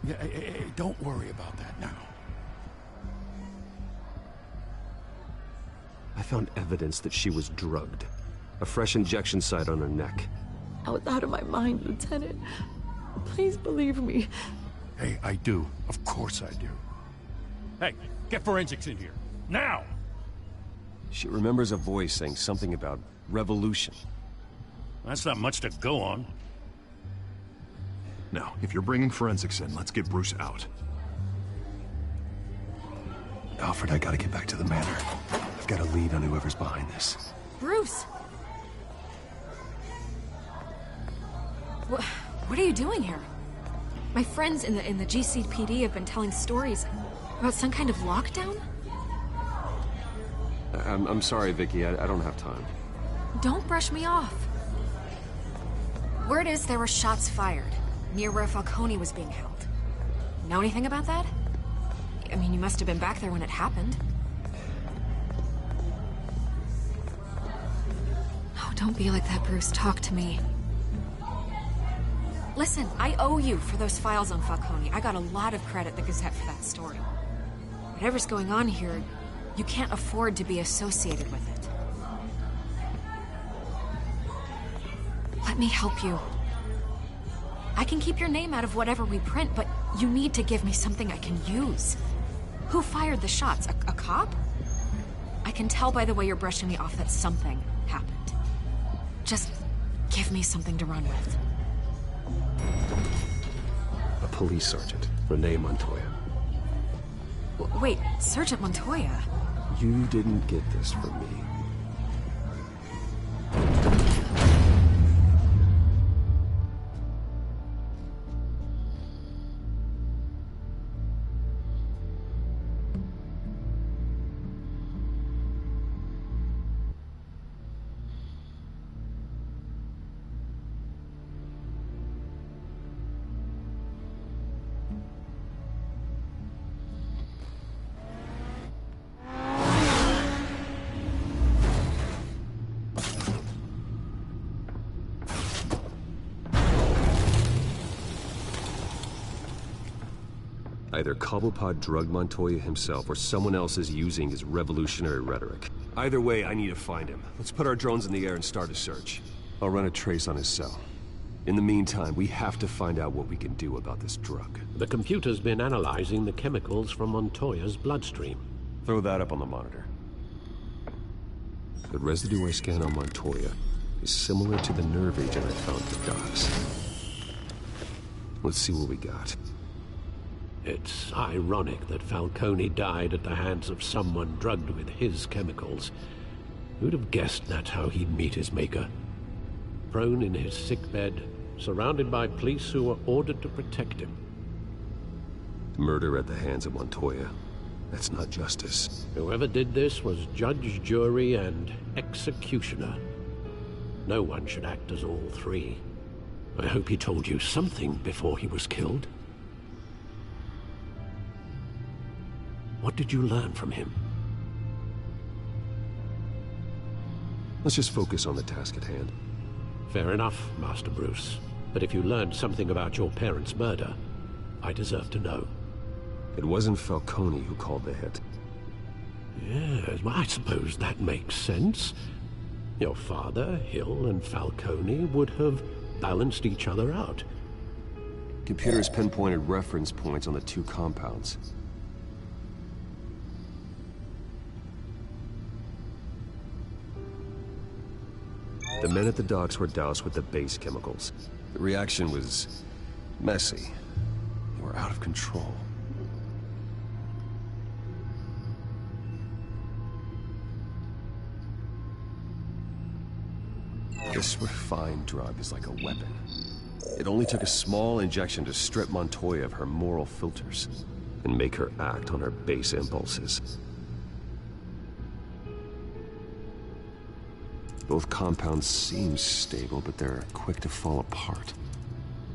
Yeah, hey, don't worry about that now. I found evidence that she was drugged. A fresh injection site on her neck. I was out of my mind, Lieutenant. Please believe me. Hey, I do. Of course I do. Hey, get forensics in here. Now! She remembers a voice saying something about revolution. That's not much to go on. Now, if you're bringing forensics in, let's get Bruce out. Alfred, I gotta get back to the manor. I've got a lead on whoever's behind this. Bruce! What are you doing here? My friends in the GCPD have been telling stories about some kind of lockdown? I'm sorry, Vicky. I don't have time. Don't brush me off. Word is there were shots fired near where Falcone was being held. Know anything about that? I mean, you must have been back there when it happened. Oh, don't be like that, Bruce. Talk to me. Listen, I owe you for those files on Falcone. I got a lot of credit at the Gazette for that story. Whatever's going on here, you can't afford to be associated with it. Let me help you. I can keep your name out of whatever we print, but you need to give me something I can use. Who fired the shots? A cop? I can tell by the way you're brushing me off that something happened. Just give me something to run with. A police sergeant, Renee Montoya. Wait, Sergeant Montoya. You didn't get this from me. Either Cobblepot drugged Montoya himself, or someone else is using his revolutionary rhetoric. Either way, I need to find him. Let's put our drones in the air and start a search. I'll run a trace on his cell. In the meantime, we have to find out what we can do about this drug. The computer's been analyzing the chemicals from Montoya's bloodstream. Throw that up on the monitor. The residue I scanned on Montoya is similar to the nerve agent I found at the docks. Let's see what we got. It's ironic that Falcone died at the hands of someone drugged with his chemicals. Who'd have guessed that's how he'd meet his maker? Prone in his sickbed, surrounded by police who were ordered to protect him. Murder at the hands of Montoya. That's not justice. Whoever did this was judge, jury, and executioner. No one should act as all three. I hope he told you something before he was killed. What did you learn from him? Let's just focus on the task at hand. Fair enough, Master Bruce. But if you learned something about your parents' murder, I deserve to know. It wasn't Falcone who called the hit. Yes, well, I suppose that makes sense. Your father, Hill, and Falcone would have balanced each other out. Computers pinpointed reference points on the two compounds. The men at the docks were doused with the base chemicals. The reaction was messy. They were out of control. This refined drug is like a weapon. It only took a small injection to strip Montoya of her moral filters and make her act on her base impulses. Both compounds seem stable, but they're quick to fall apart.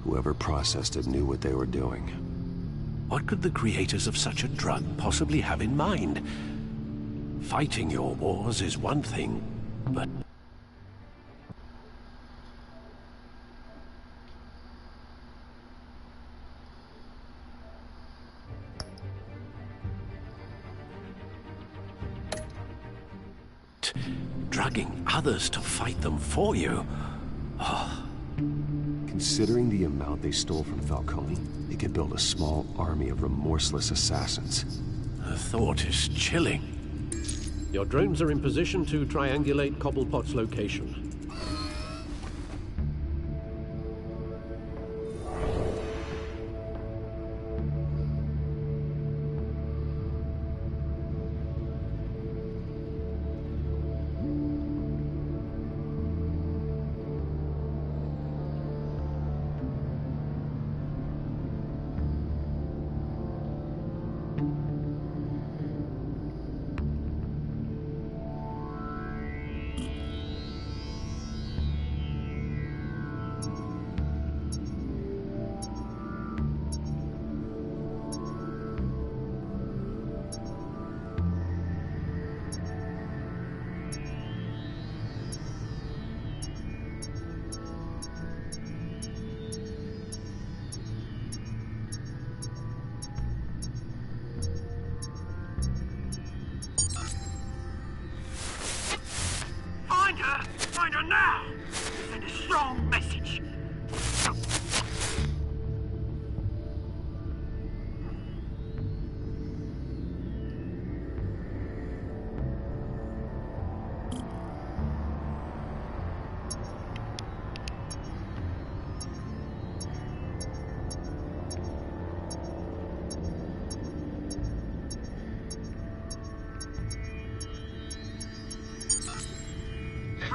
Whoever processed it knew what they were doing. What could the creators of such a drug possibly have in mind? Fighting your wars is one thing, but... drugging others to fight them for you. Oh. Considering the amount they stole from Falcone, they could build a small army of remorseless assassins. The thought is chilling. Your drones are in position to triangulate Cobblepot's location.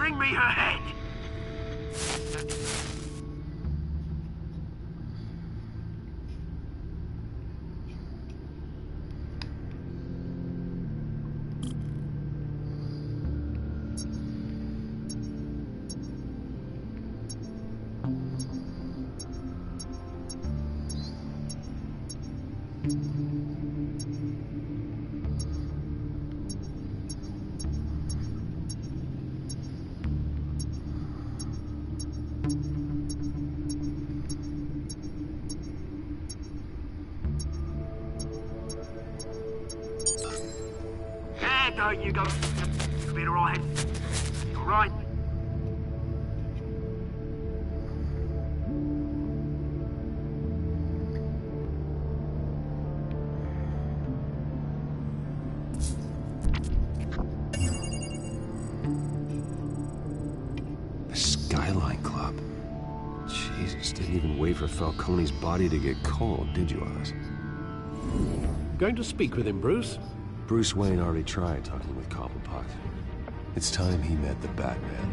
bring me her head! There you go. You'll be alright. You alright? The Skyline Club. Jesus, didn't even wait for Falcone's body to get cold, did you, Oz? Going to speak with him, Bruce? Bruce Wayne already tried talking with Cobblepot. It's time he met the Batman.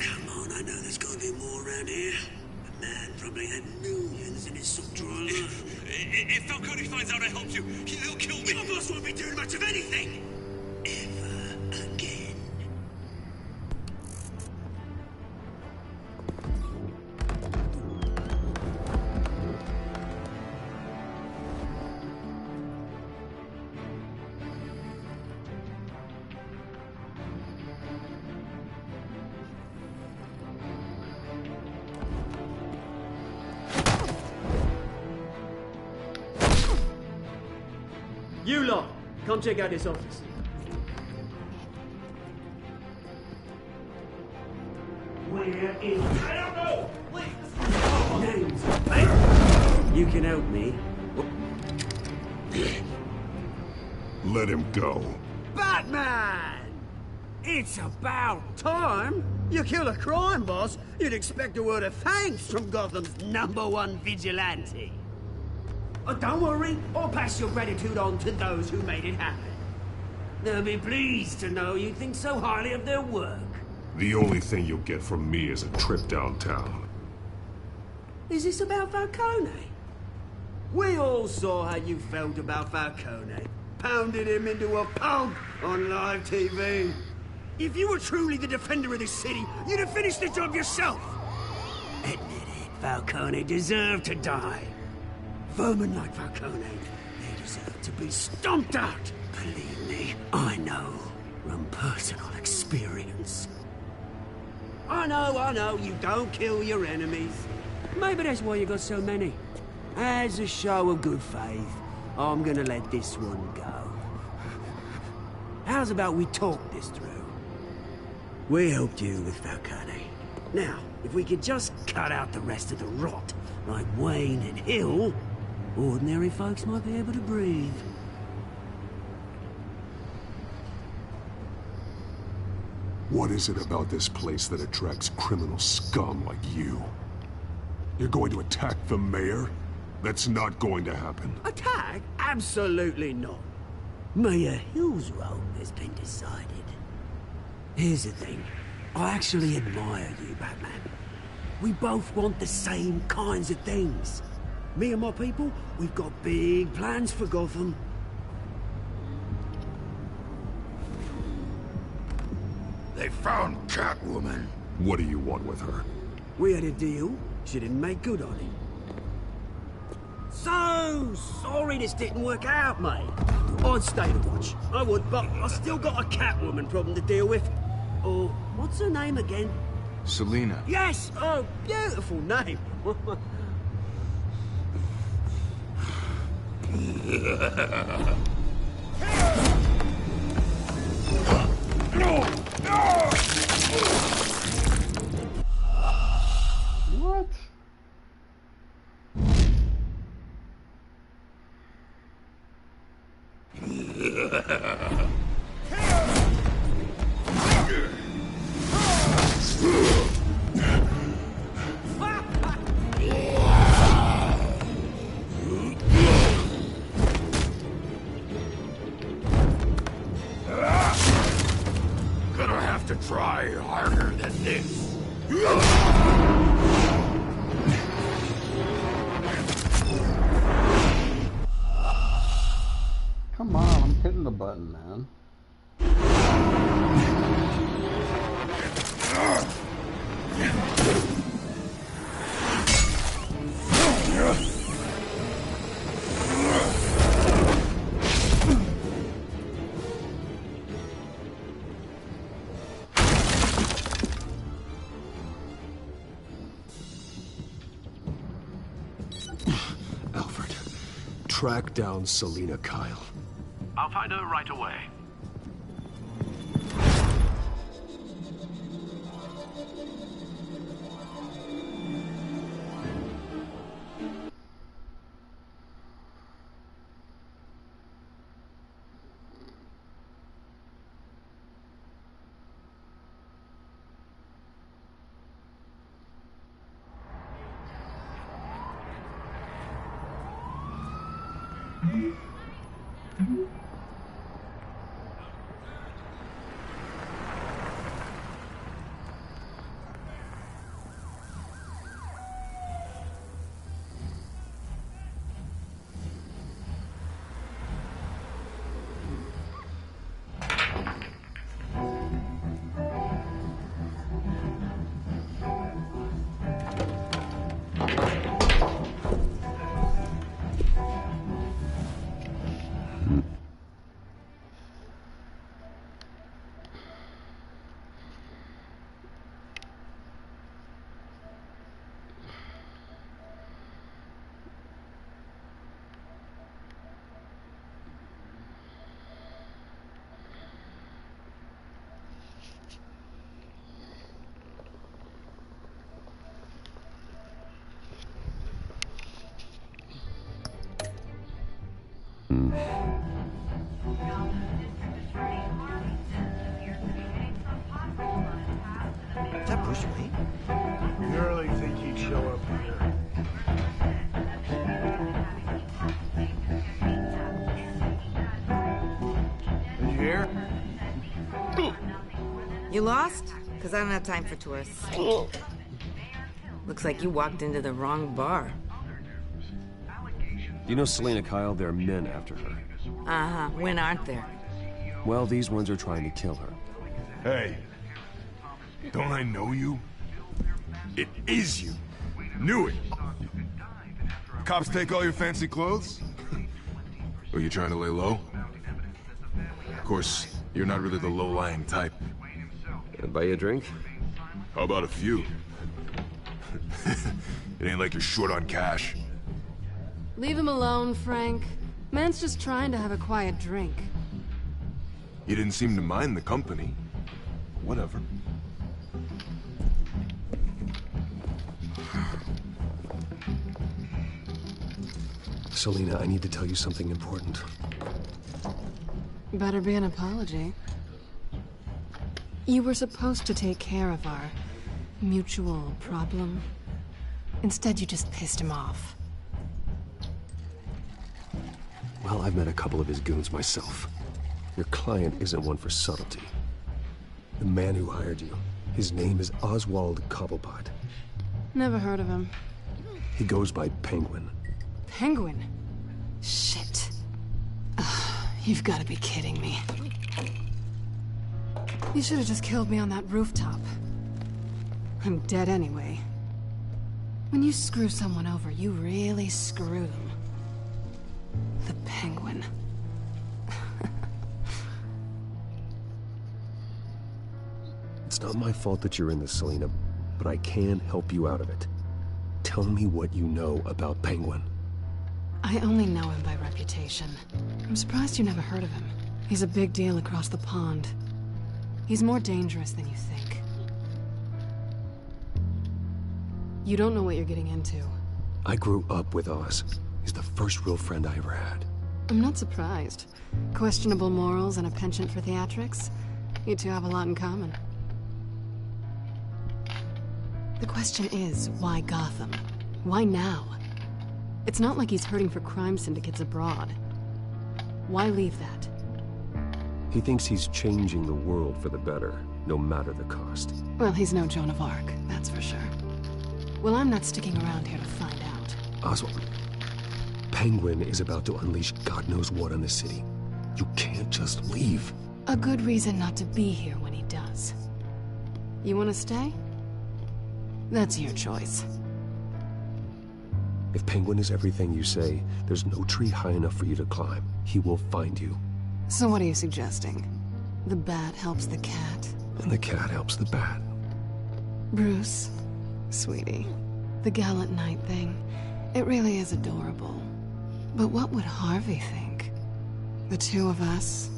Come on, I know there's gotta be more around here. The man probably had millions in his subdrawer alone. If Falcone finds out I helped you, he'll kill me. Your boss won't be doing much of anything. Ever again. You lot, come check out this office. Where is... I don't know! Please! Names, mate! You can help me. Let him go. Batman! It's about time! You kill a crime boss, you'd expect a word of thanks from Gotham's #1 vigilante. Oh, don't worry, I'll pass your gratitude on to those who made it happen. They'll be pleased to know you think so highly of their work. The only thing you'll get from me is a trip downtown. Is this about Falcone? We all saw how you felt about Falcone. Pounded him into a pulp on live TV. If you were truly the defender of this city, you'd have finished the job yourself. Admit it, Falcone deserved to die. Vermin like Falcone, they deserve to be stomped out. Believe me, I know from personal experience. I know, you don't kill your enemies. Maybe that's why you got so many. As a show of good faith, I'm gonna let this one go. How's about we talk this through? We helped you with Falcone. Now, if we could just cut out the rest of the rot, like Wayne and Hill, ordinary folks might be able to breathe. What is it about this place that attracts criminal scum like you? You're going to attack the mayor? That's not going to happen. Attack? Absolutely not. Mayor Hill's role has been decided. Here's the thing. I actually admire you, Batman. We both want the same kinds of things. Me and my people, we've got big plans for Gotham. They found Catwoman. What do you want with her? We had a deal. She didn't make good on it. So sorry this didn't work out, mate. I'd stay to watch. I would, but I still got a Catwoman problem to deal with. Oh, what's her name again? Selina. Yes! Oh, beautiful name. What? try harder than this. Come on, I'm hitting the button, man. Alfred, track down Selina Kyle. I'll find her right away. Is that Bruce Wayne? You really think he'd show up here? Did you hear? You lost? Because I don't have time for tourists. Looks like you walked into the wrong bar. You know Selina Kyle? There are men after her. Uh-huh. When aren't there? Well, these ones are trying to kill her. Hey, don't I know you? It is you. Knew it. Cops take all your fancy clothes? Are you trying to lay low? Of course, you're not really the low-lying type. Can I buy you a drink? How about a few? It ain't like you're short on cash. Leave him alone, Frank. Man's just trying to have a quiet drink. You didn't seem to mind the company. Whatever. Selina, I need to tell you something important. Better be an apology. You were supposed to take care of our mutual problem. Instead, you just pissed him off. Well, I've met a couple of his goons myself. Your client isn't one for subtlety. The man who hired you, his name is Oswald Cobblepot. Never heard of him. He goes by Penguin. Penguin? Shit. Ugh, you've got to be kidding me. You should have just killed me on that rooftop. I'm dead anyway. When you screw someone over, you really screw them. The Penguin. It's not my fault that you're in this, Selina, but I can help you out of it. Tell me what you know about Penguin. I only know him by reputation. I'm surprised you never heard of him. He's a big deal across the pond. He's more dangerous than you think. You don't know what you're getting into. I grew up with Oz. He's the first real friend I ever had. I'm not surprised. Questionable morals and a penchant for theatrics. You two have a lot in common. The question is, why Gotham? Why now? It's not like he's hurting for crime syndicates abroad. Why leave that? He thinks he's changing the world for the better. no matter the cost. Well, he's no Joan of Arc, that's for sure. Well, I'm not sticking around here to find out. Oswald, Penguin is about to unleash God knows what on the city. You can't just leave. A good reason not to be here when he does. You want to stay? That's your choice. If Penguin is everything you say, there's no tree high enough for you to climb. He will find you. So what are you suggesting? The bat helps the cat? And the cat helps the bat. Bruce, sweetie, the gallant knight thing, it really is adorable. But what would Harvey think? The two of us,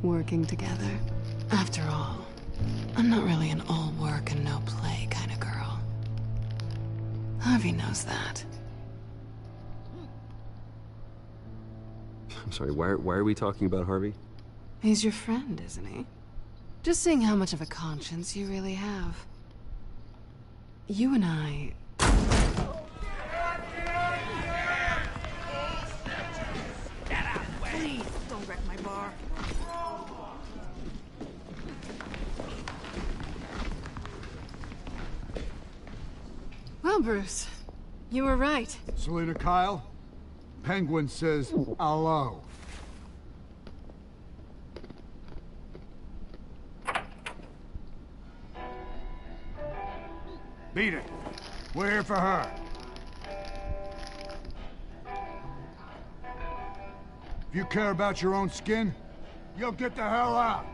working together? After all, I'm not really an all work and no play kind of girl. Harvey knows that. I'm sorry, why are we talking about Harvey? He's your friend, isn't he? Just seeing how much of a conscience you really have. You and I... Please, don't wreck my bar. Well, Bruce, you were right. Selena Kyle, Penguin says hello. Beat it. We're here for her. If you care about your own skin, you'll get the hell out.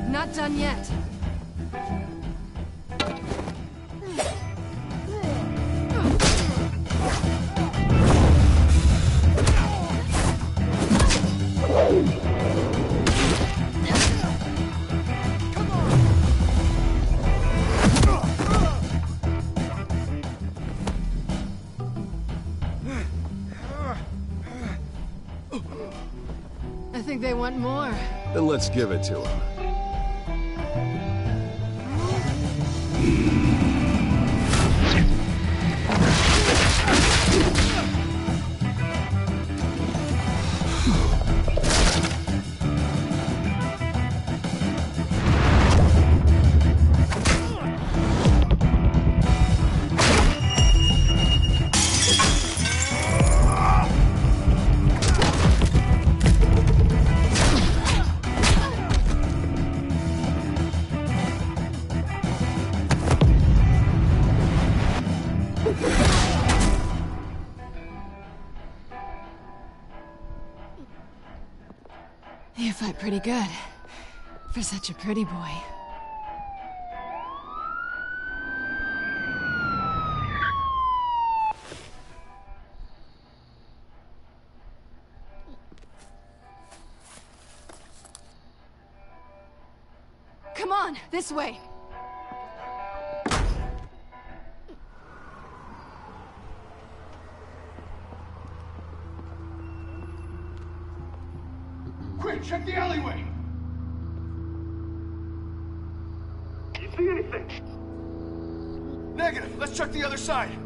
Not done yet. I think they want more. Then let's give it to him. You fight pretty good. For such a pretty boy. Come on, this way. Quick, check the alleyway! You see anything? Negative. Let's check the other side.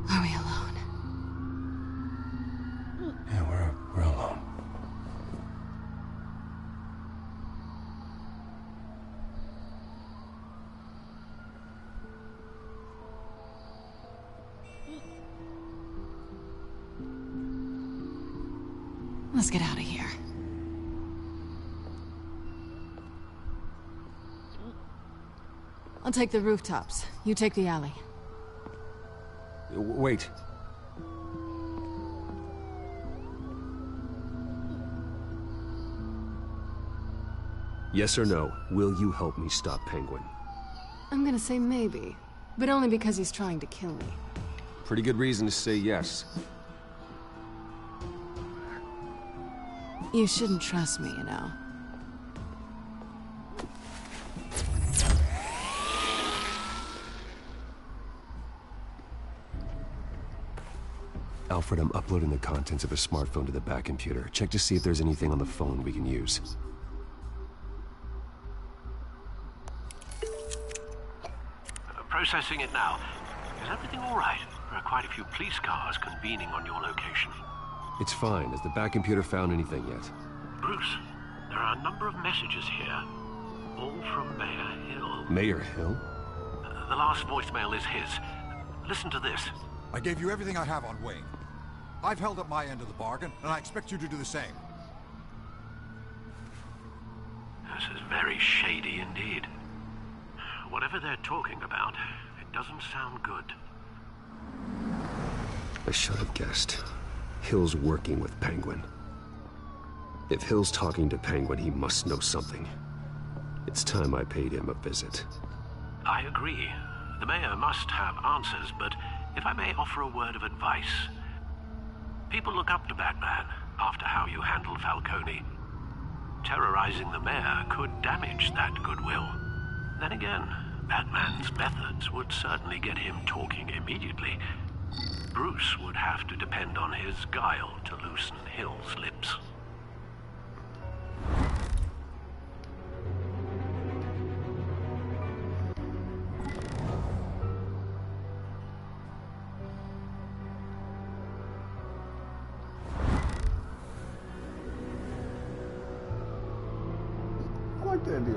Are we alone? Yeah, we're alone. Let's get out of here. I'll take the rooftops. You take the alley. Wait. Yes or no, will you help me stop Penguin? I'm gonna say maybe, but only because he's trying to kill me. Pretty good reason to say yes. You shouldn't trust me, you know. Alfred, I'm uploading the contents of a smartphone to the back computer. Check to see if there's anything on the phone we can use. Processing it now. Is everything all right? There are quite a few police cars convening on your location. It's fine. Has the back computer found anything yet? Bruce, there are a number of messages here. All from Mayor Hill. Mayor Hill? The last voicemail is his. Listen to this. I gave you everything I have on Wayne. I've held up my end of the bargain, and I expect you to do the same. This is very shady indeed. Whatever they're talking about, it doesn't sound good. I should have guessed. Hill's working with Penguin. If Hill's talking to Penguin, he must know something. It's time I paid him a visit. I agree. The mayor must have answers, but if I may offer a word of advice. People look up to Batman after how you handled Falcone. Terrorizing the mayor could damage that goodwill. Then again, Batman's methods would certainly get him talking immediately. Bruce would have to depend on his guile to loosen Hill's lips.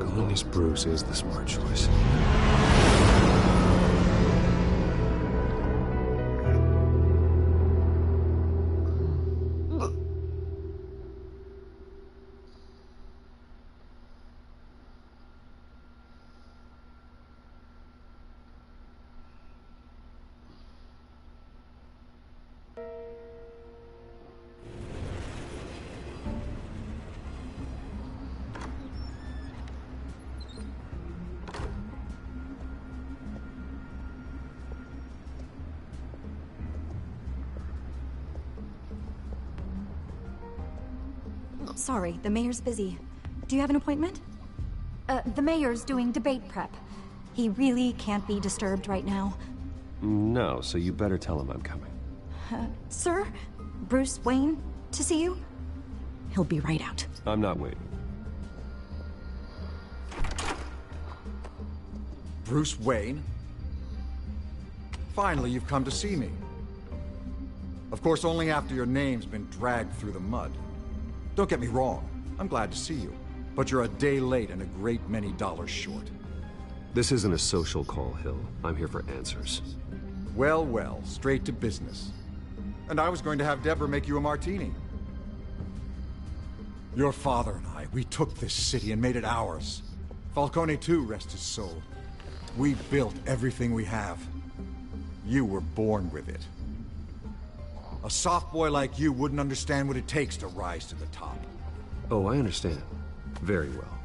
Calling as Bruce is the smart choice. Sorry, the mayor's busy. Do you have an appointment? The mayor's doing debate prep. He really can't be disturbed right now. No, so you better tell him I'm coming. Sir? Bruce Wayne to see you? He'll be right out. I'm not waiting. Bruce Wayne? Finally, you've come to see me. Of course, only after your name's been dragged through the mud. Don't get me wrong, I'm glad to see you. But you're a day late and a great many dollars short. This isn't a social call, Hill. I'm here for answers. Well, well, straight to business. And I was going to have Deborah make you a martini. Your father and I, we took this city and made it ours. Falcone too, rest his soul. We built everything we have. You were born with it. A soft boy like you wouldn't understand what it takes to rise to the top. Oh, I understand. Very well.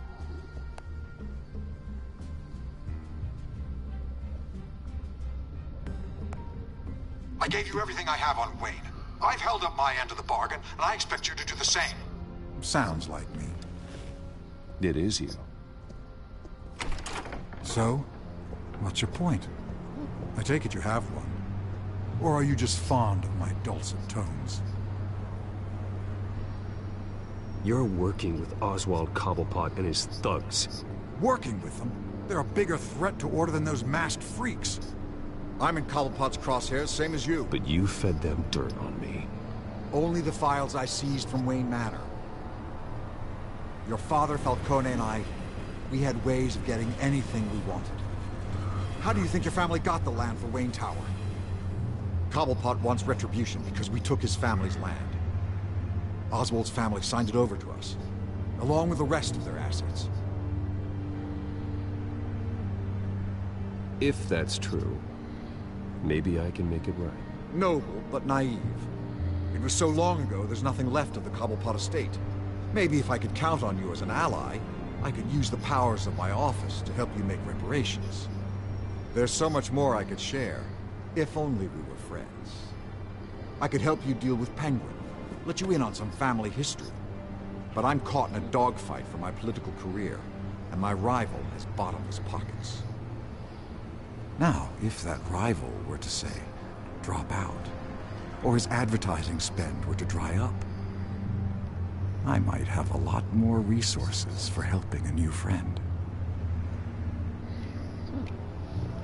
I gave you everything I have on Wayne. I've held up my end of the bargain, and I expect you to do the same. Sounds like me. It is you. So, what's your point? I take it you have one. Or are you just fond of my dulcet tones? You're working with Oswald Cobblepot and his thugs. Working with them? They're a bigger threat to order than those masked freaks. I'm in Cobblepot's crosshairs, same as you. But you fed them dirt on me. Only the files I seized from Wayne Manor. Your father, Falcone, and I, we had ways of getting anything we wanted. How do you think your family got the land for Wayne Tower? Cobblepot wants retribution because we took his family's land. Oswald's family signed it over to us, along with the rest of their assets. If that's true, maybe I can make it right. Noble, but naive. It was so long ago, there's nothing left of the Cobblepot estate. Maybe if I could count on you as an ally, I could use the powers of my office to help you make reparations. There's so much more I could share, if only we were friends. I could help you deal with Penguin, let you in on some family history. But I'm caught in a dogfight for my political career, and my rival has bottomless pockets. Now, if that rival were to say, drop out, or his advertising spend were to dry up, I might have a lot more resources for helping a new friend.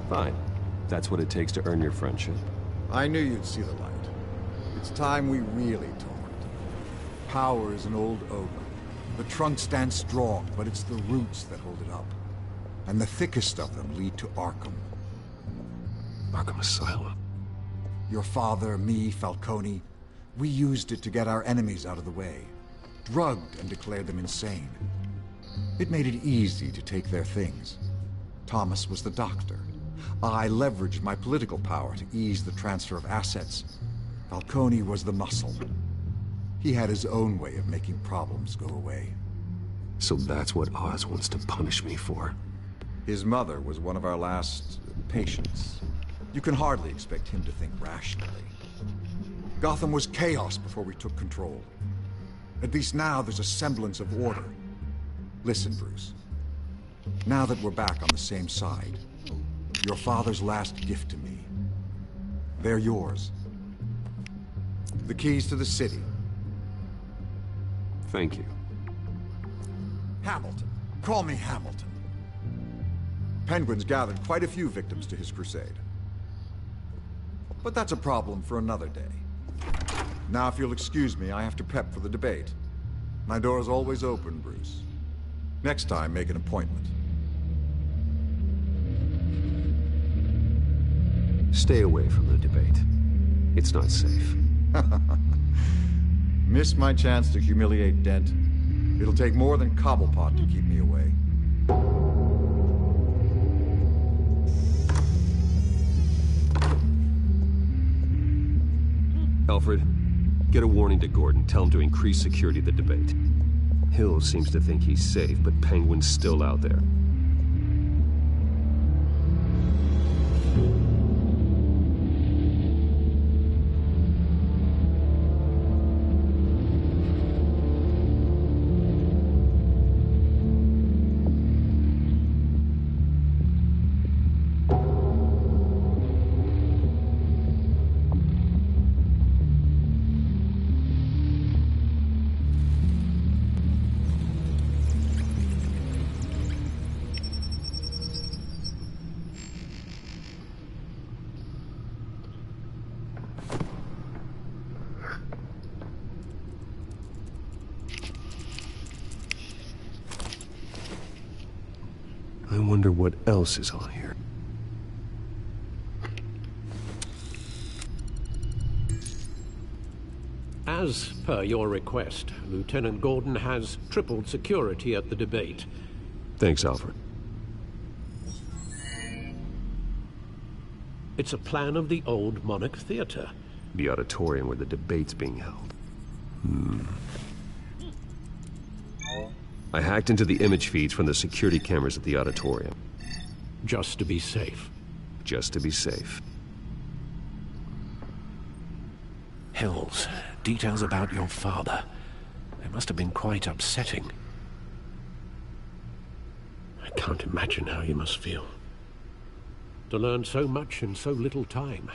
Fine. That's what it takes to earn your friendship. I knew you'd see the light. It's time we really talked. Power is an old oak. The trunk stands strong, but it's the roots that hold it up. And the thickest of them lead to Arkham. Arkham Asylum? Your father, me, Falcone, we used it to get our enemies out of the way. Drugged and declared them insane. It made it easy to take their things. Thomas was the doctor. I leveraged my political power to ease the transfer of assets. Falcone was the muscle. He had his own way of making problems go away. So that's what Oz wants to punish me for. His mother was one of our last patients. You can hardly expect him to think rationally. Gotham was chaos before we took control. At least now there's a semblance of order. Listen, Bruce. Now that we're back on the same side, your father's last gift to me, they're yours. The keys to the city. Thank you. Hamilton. Call me Hamilton. Penguin's gathered quite a few victims to his crusade. But that's a problem for another day. Now, if you'll excuse me, I have to prep for the debate. My door is always open, Bruce. Next time, make an appointment. Stay away from the debate. It's not safe. Missed my chance to humiliate Dent. It'll take more than Cobblepot to keep me away. Alfred, get a warning to Gordon. Tell him to increase security at the debate. Hill seems to think he's safe, but Penguin's still out there. I wonder what else is on here. As per your request, Lieutenant Gordon has tripled security at the debate. Thanks, Alfred. It's a plan of the old Monarch Theater. The auditorium where the debate's being held. I hacked into the image feeds from the security cameras at the auditorium. Just to be safe. Just to be safe. Hills, details about your father. They must have been quite upsetting. I can't imagine how you must feel. To learn so much in so little time.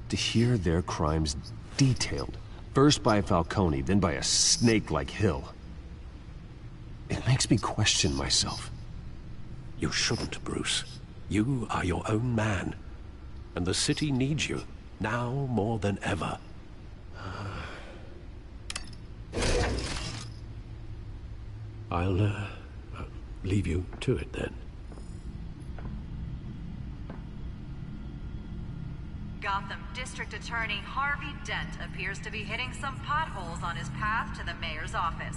To hear their crimes detailed. First by Falcone, then by a snake like Hill. It makes me question myself. You shouldn't, Bruce. You are your own man. And the city needs you, now more than ever. I'll leave you to it then. Gotham District Attorney Harvey Dent appears to be hitting some potholes on his path to the mayor's office.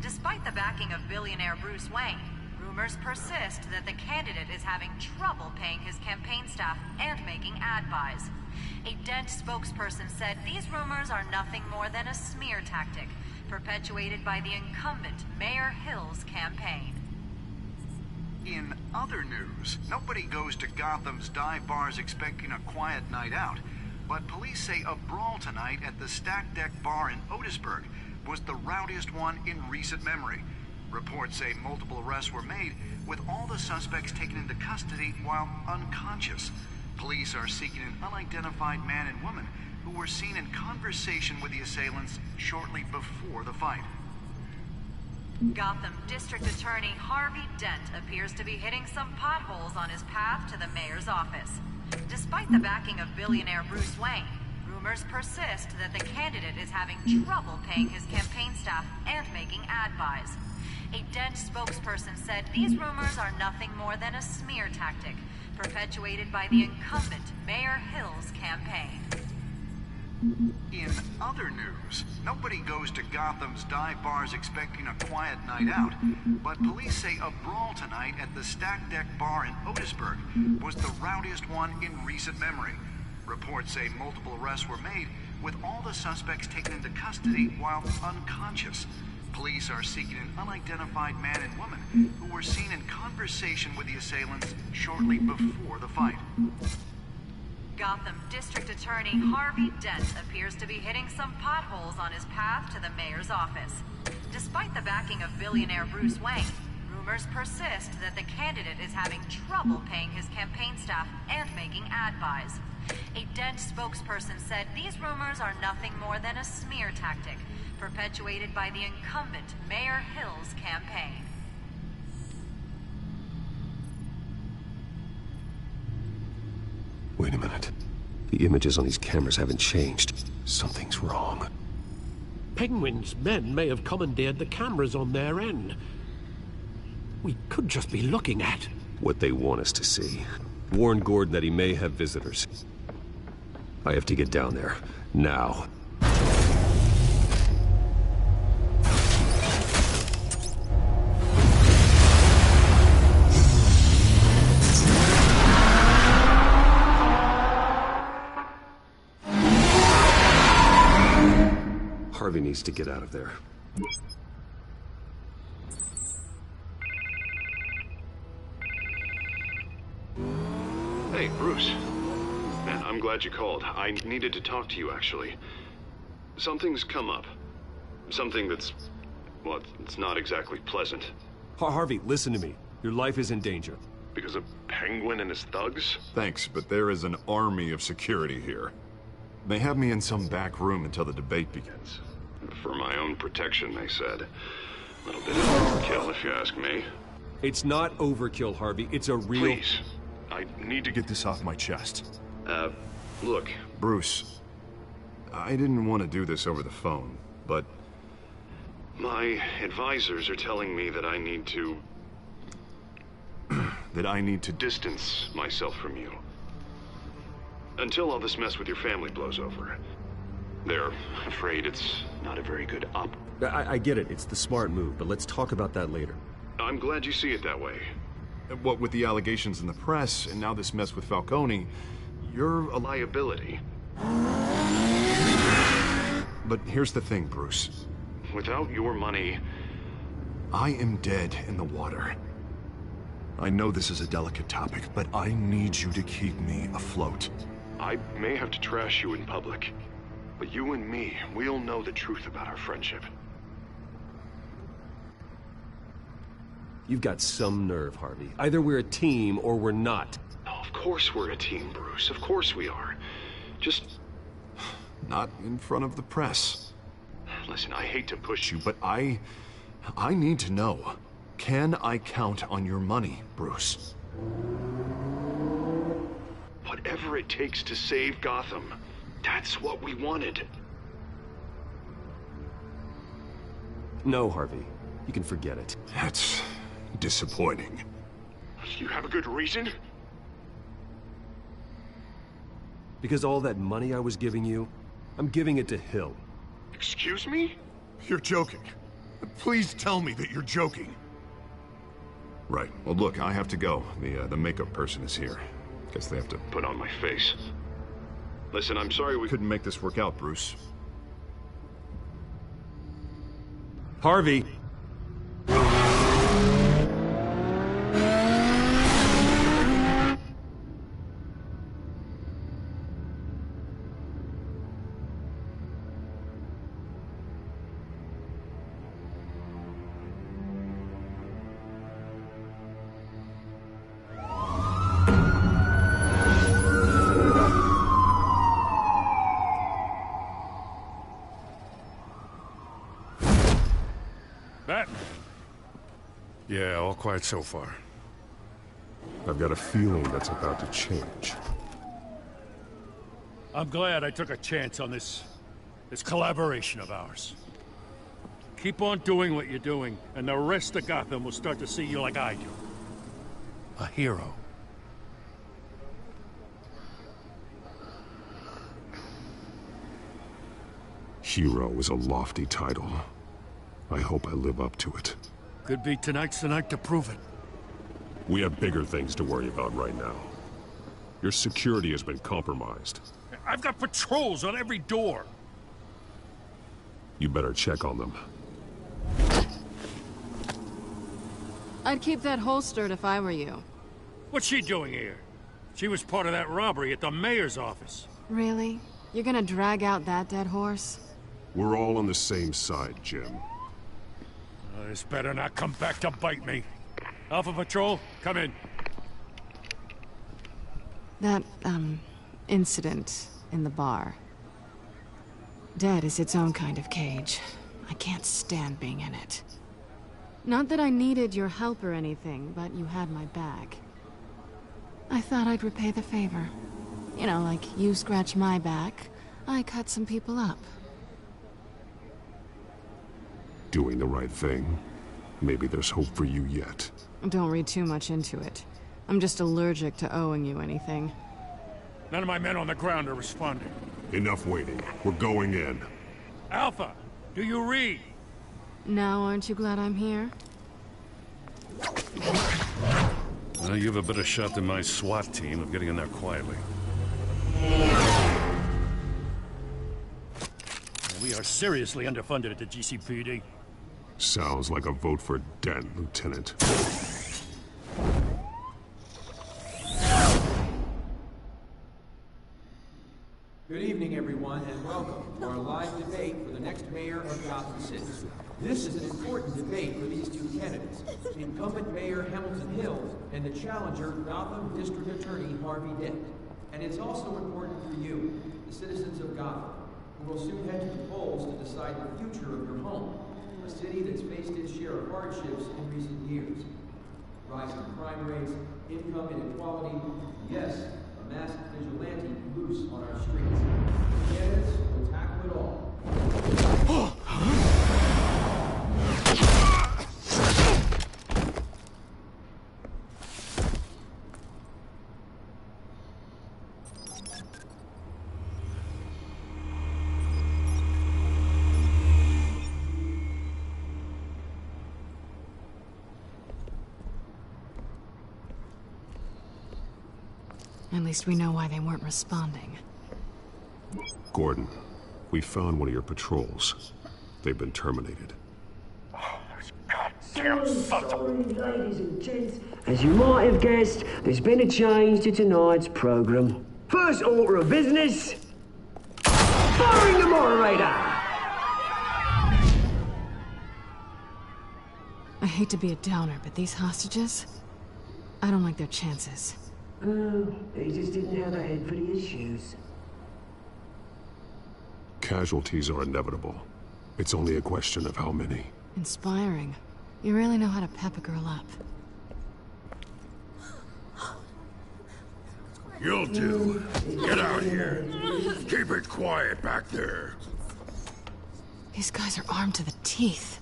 Despite the backing of billionaire Bruce Wayne, rumors persist that the candidate is having trouble paying his campaign staff and making ad buys. A Dent spokesperson said these rumors are nothing more than a smear tactic, perpetuated by the incumbent Mayor Hill's campaign. In other news, nobody goes to Gotham's dive bars expecting a quiet night out, but police say a brawl tonight at the Stack Deck Bar in Otisburg was the rowdiest one in recent memory. Reports say multiple arrests were made, with all the suspects taken into custody while unconscious. Police are seeking an unidentified man and woman who were seen in conversation with the assailants shortly before the fight. Gotham District Attorney Harvey Dent appears to be hitting some potholes on his path to the mayor's office. Despite the backing of billionaire Bruce Wayne, rumors persist that the candidate is having trouble paying his campaign staff and making ad buys. A Dent spokesperson said these rumors are nothing more than a smear tactic, perpetuated by the incumbent Mayor Hill's campaign. In other news, nobody goes to Gotham's dive bars expecting a quiet night out, but police say a brawl tonight at the Stack Deck Bar in Otisburg was the rowdiest one in recent memory. Reports say multiple arrests were made, with all the suspects taken into custody while unconscious. Police are seeking an unidentified man and woman who were seen in conversation with the assailants shortly before the fight. Gotham District Attorney Harvey Dent appears to be hitting some potholes on his path to the mayor's office. Despite the backing of billionaire Bruce Wayne, rumors persist that the candidate is having trouble paying his campaign staff and making ad buys. A Dent spokesperson said these rumors are nothing more than a smear tactic, perpetuated by the incumbent Mayor Hill's campaign. Wait a minute. The images on these cameras haven't changed. Something's wrong. Penguin's men may have commandeered the cameras on their end. We could just be looking at what they want us to see. Warn Gordon that he may have visitors. I have to get down there. Now. Harvey needs to get out of there. Hey, Bruce. Man, I'm glad you called. I needed to talk to you, actually. Something's come up. Something that's... well, it's not exactly pleasant. Harvey, listen to me. Your life is in danger. Because of Penguin and his thugs? Thanks, but there is an army of security here. They have me in some back room until the debate begins. For my own protection, they said. A little bit of overkill, if you ask me. It's not overkill, Harvey. It's a real... Please. I need to get this off my chest. Look. Bruce, I didn't want to do this over the phone, but... my advisors are telling me that I need to... that I need to... distance myself from you. Until all this mess with your family blows over. They're afraid it's not a very good op... I get it. It's the smart move, but let's talk about that later. I'm glad you see it that way. What with the allegations in the press, and now this mess with Falcone, you're a liability. But here's the thing, Bruce. Without your money... I am dead in the water. I know this is a delicate topic, but I need you to keep me afloat. I may have to trash you in public, but you and me, we'll know the truth about our friendship. You've got some nerve, Harvey. Either we're a team or we're not. Oh, of course we're a team, Bruce. Of course we are. Just... not in front of the press. Listen, I hate to push you, but I need to know. Can I count on your money, Bruce? Whatever it takes to save Gotham. That's what we wanted. No, Harvey. You can forget it. That's disappointing. You have a good reason? Because all that money I was giving you, I'm giving it to Hill. Excuse me? You're joking. Please tell me that you're joking. Right. Well, look, I have to go. The makeup person is here. Guess they have to Put on my face. Listen, I'm sorry we couldn't make this work out, Bruce. Harvey! Batman. Yeah, all quiet so far. I've got a feeling that's about to change. I'm glad I took a chance on this collaboration of ours. Keep on doing what you're doing, and the rest of Gotham will start to see you like I do. A hero. Hero is a lofty title. I hope I live up to it. Could be tonight's the night to prove it. We have bigger things to worry about right now. Your security has been compromised. I've got patrols on every door. You better check on them. I'd keep that holstered if I were you. What's she doing here? She was part of that robbery at the mayor's office. Really? You're gonna drag out that dead horse? We're all on the same side, Jim. This better not come back to bite me. Alpha Patrol, come in. That, incident in the bar. Dead is its own kind of cage. I can't stand being in it. Not that I needed your help or anything, but you had my back. I thought I'd repay the favor. You know, like you scratch my back, I cut some people up. Doing the right thing. Maybe there's hope for you yet. Don't read too much into it. I'm just allergic to owing you anything. None of my men on the ground are responding. Enough waiting. We're going in. Alpha, do you read? Now aren't you glad I'm here? Well, you have a better shot than my SWAT team of getting in there quietly. We are seriously underfunded at the GCPD. Sounds like a vote for Dent, Lieutenant. Good evening, everyone, and welcome to our live debate for the next mayor of Gotham City. This is an important debate for these two candidates, incumbent Mayor Hamilton Hill and the challenger Gotham District Attorney Harvey Dent. And it's also important for you, the citizens of Gotham, who will soon head to the polls to decide the future of your home, a city that's faced its share of hardships in recent years. Rising crime rates, income inequality, yes, a masked vigilante loose on our streets. The candidates will tackle it all. At least we know why they weren't responding. Gordon, we found one of your patrols. They've been terminated. Ladies and gents, as you might have guessed, there's been a change to tonight's program. First order of business, firing the moderator! I hate to be a downer, but these hostages, I don't like their chances. Oh, they just didn't have a head for the issues. Casualties are inevitable. It's only a question of how many. Inspiring. You really know how to pep a girl up. You'll do. Get out here. Keep it quiet back there. These guys are armed to the teeth.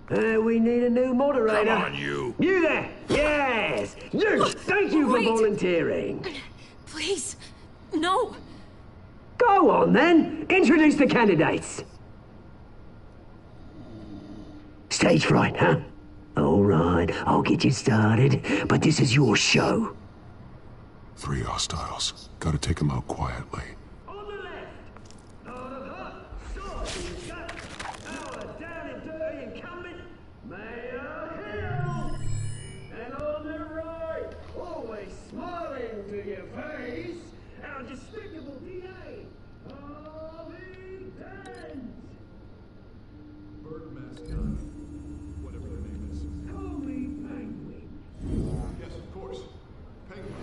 We need a new moderator. Come on, you. You there! Yes! You! Thank you for volunteering. Please. Please, no. Go on then. Introduce the candidates. Stage fright, huh? All right, I'll get you started, but this is your show. 3 hostiles. Gotta take them out quietly. Yes, of course. Penguin.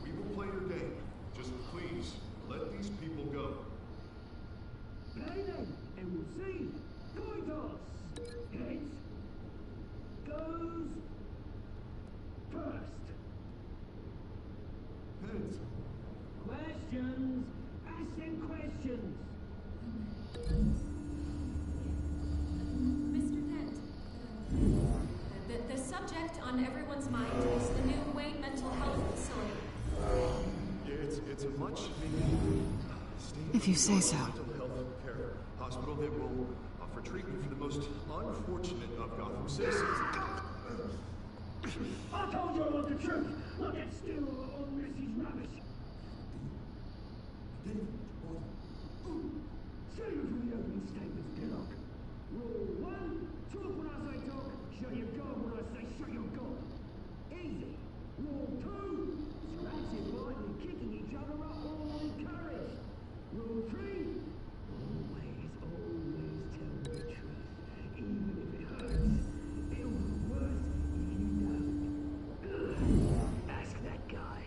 We will play your game. Just please, let these people go. Play then, and we'll see. Coin toss. Heads goes first. Heads. Questions. Ask them questions. Mr. Dent, the subject on everyone's mind is the new Wayne Mental Health Facility. It's a much needed If you say so. mental health care hospital that will offer treatment for the most unfortunate of Gotham citizens. I told you I want the truth. Look at still on Mrs. Rubbish. Save it for the opening statements, Pillock. Rule 1, talk when I say talk, shut your gob when I say shut your gob. Easy. Rule 2, scratching, biting, and kicking each other are all encouraged. Rule 3, always tell the truth, even if it hurts. It'll be worse if you don't. Ask that guy.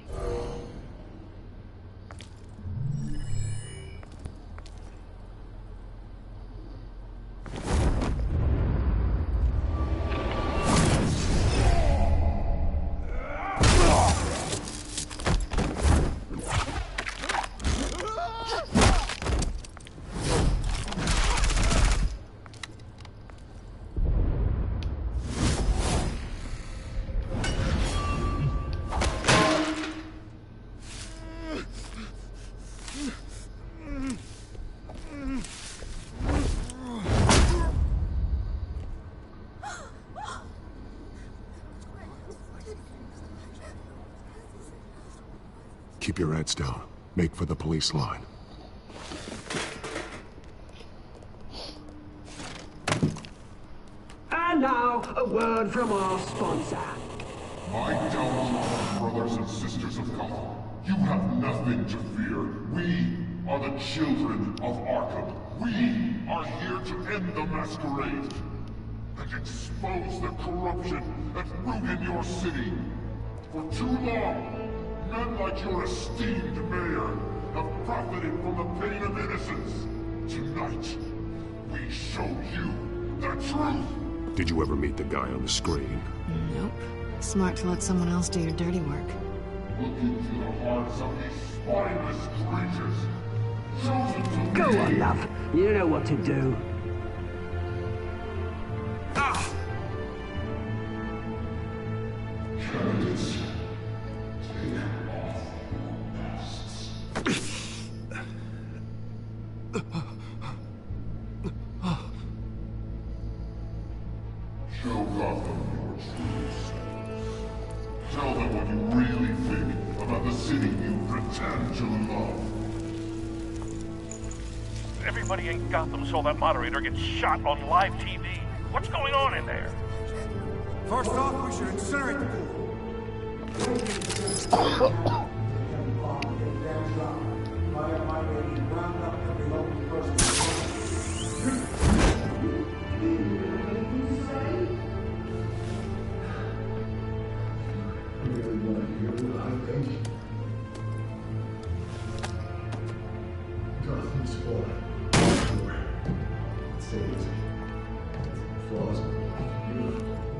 Keep your heads down. Make for the police line. And now, a word from our sponsor. My Telltale brothers and sisters of Gotham, you have nothing to fear. We are the children of Arkham. We are here to end the masquerade and expose the corruption that ruined your city. For too long, men like your esteemed mayor have profited from the pain of innocence. Tonight, we show you the truth. Did you ever meet the guy on the screen? Nope. Smart to let someone else do your dirty work. Look into the hearts of these spineless creatures. Chosen to Go lead. on, love. You know what to do. Candidates, take off your masks. Show Gotham your true selves. Tell them what you really think about the city you pretend to love. Everybody in Gotham saw that moderator get shot on live TV. What's going on in there? First off, we should incinerate the pool.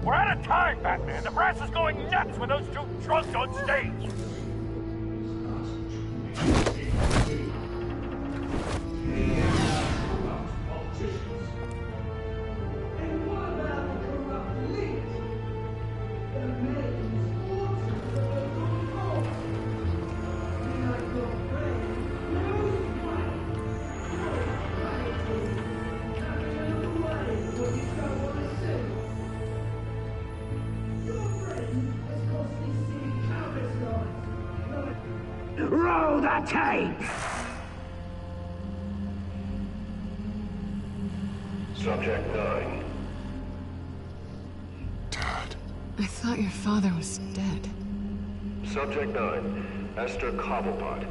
We're out of time, Batman. The brass is going nuts with those two drunks on stage. Roll the tape! Subject 9. I thought your father was dead. Subject 9, Esther Cobblepot.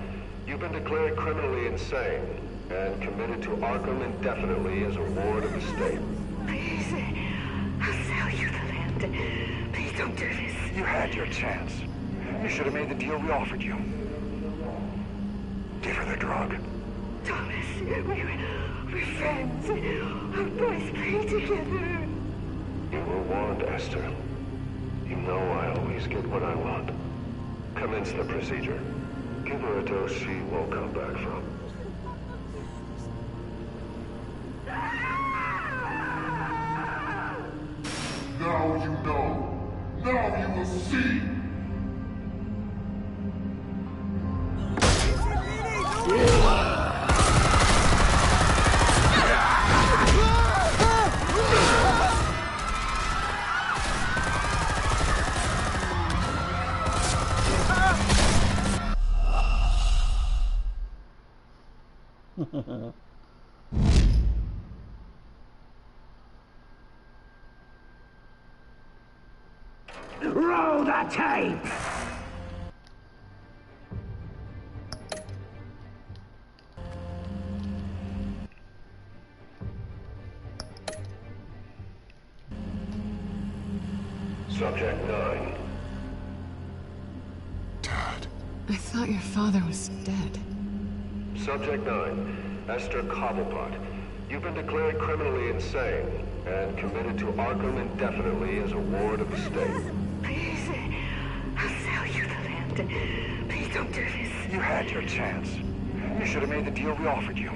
You've been declared criminally insane and committed to Arkham indefinitely as a ward of the state. Please, I'll sell you the land. Please don't do this. You had your chance. You should have made the deal we offered you. Give her the drug. Thomas, we're friends. Our boys play together. You were warned, Esther. You know I always get what I want. Commence the procedure. Give her a dose she won't come back from. Now you know. Now you will see. Roll the tape! Subject 9. I thought your father was dead. Subject 9, Esther Cobblepot. You've been declared criminally insane and committed to Arkham indefinitely as a ward of the state. Please, I'll sell you the land. Please don't do this. You had your chance. You should have made the deal we offered you.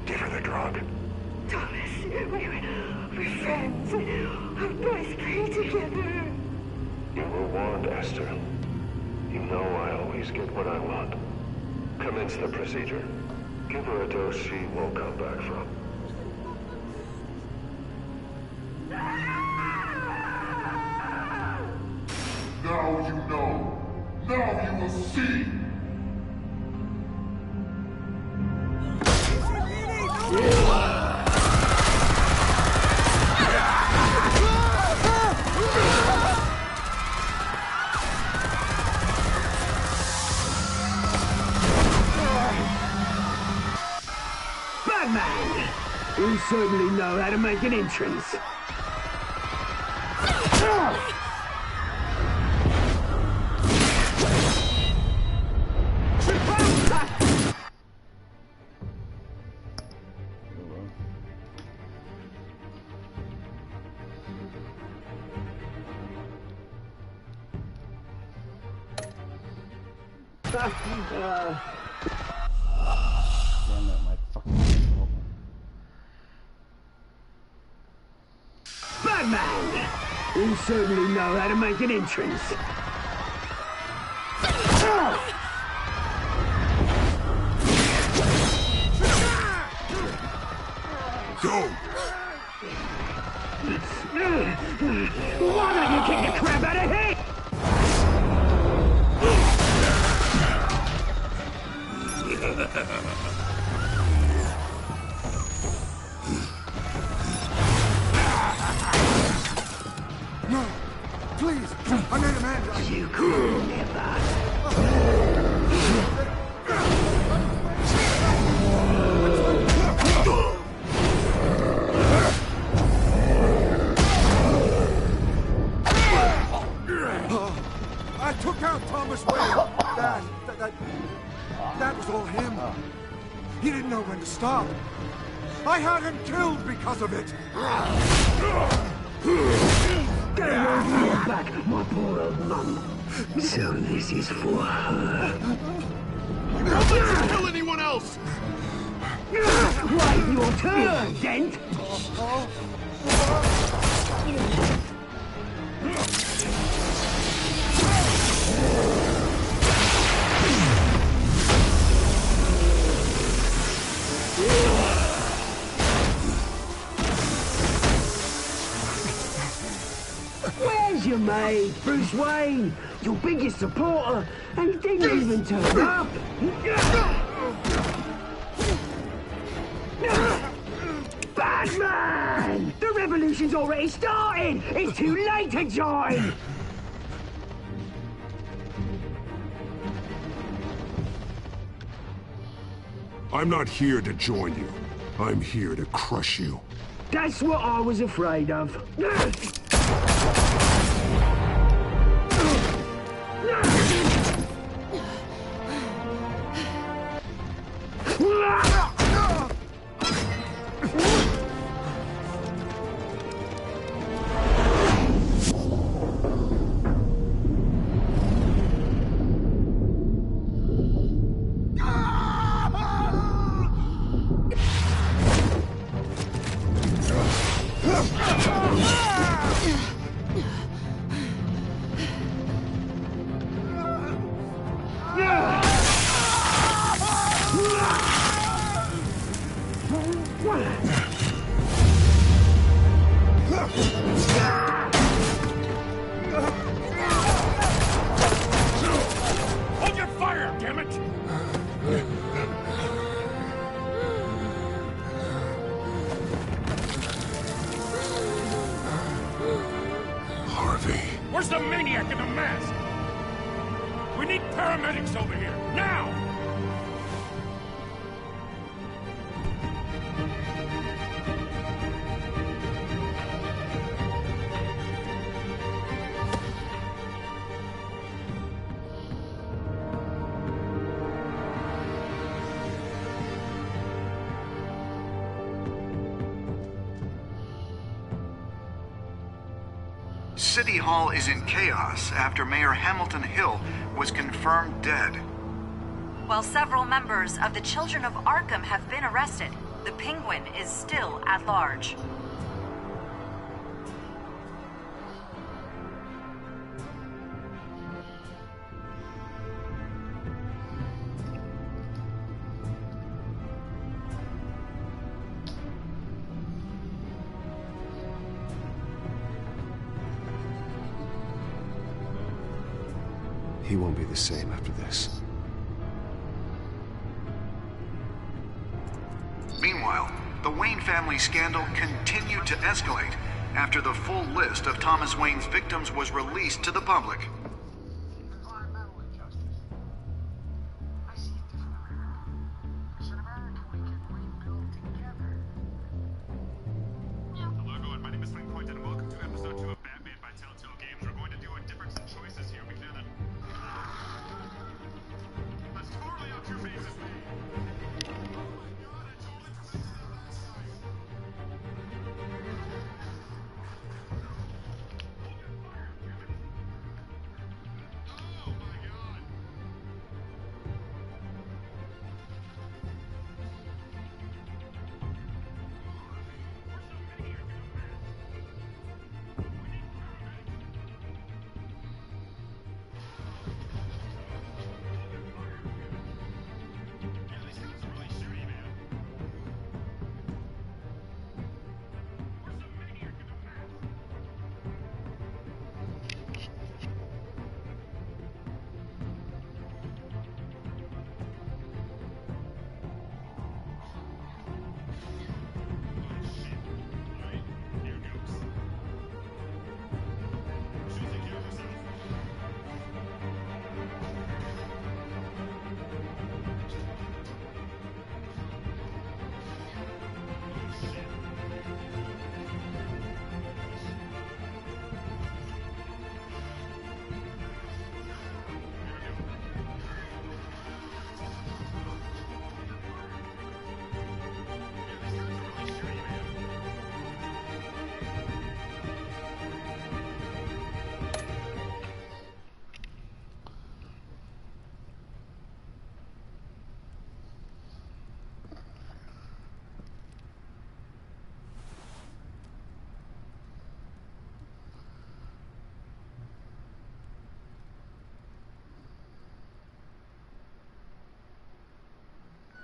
Give her the drug. Thomas, we're friends. Our boys play together. You were warned, Esther. You know I always get what I want. Commence the procedure. Give her a dose she won't come back from. Now you know. Now you will see. Batman! You certainly know how to make an entrance. Batman! You certainly know how to make an entrance. Go! Why don't you kick the crap out of here? No! Please! I made a man! You could never! I took out Thomas Wayne. That was all him. He didn't know when to stop. I had him killed because of it. Get away from your back, my poor old mum. So this is for her. Don't let him kill anyone else! Wait your turn, Dent! Where's your mate, Bruce Wayne, your biggest supporter, and he didn't even turn up. Batman! The revolution's already started! It's too late to join! I'm not here to join you. I'm here to crush you. That's what I was afraid of. Hold your fire, damn it! Harvey. Where's the maniac in the mask? We need paramedics over here, now! City Hall is in chaos after Mayor Hamilton Hill was confirmed dead. While several members of the Children of Arkham have been arrested, the Penguin is still at large. He won't be the same after this. Meanwhile, the Wayne family scandal continued to escalate after the full list of Thomas Wayne's victims was released to the public. Hello, my name is Frank Point, and welcome to episode 2 of Batman by Telltale Games. We're going to do a difference in choices here. We can either... That's totally off your faces,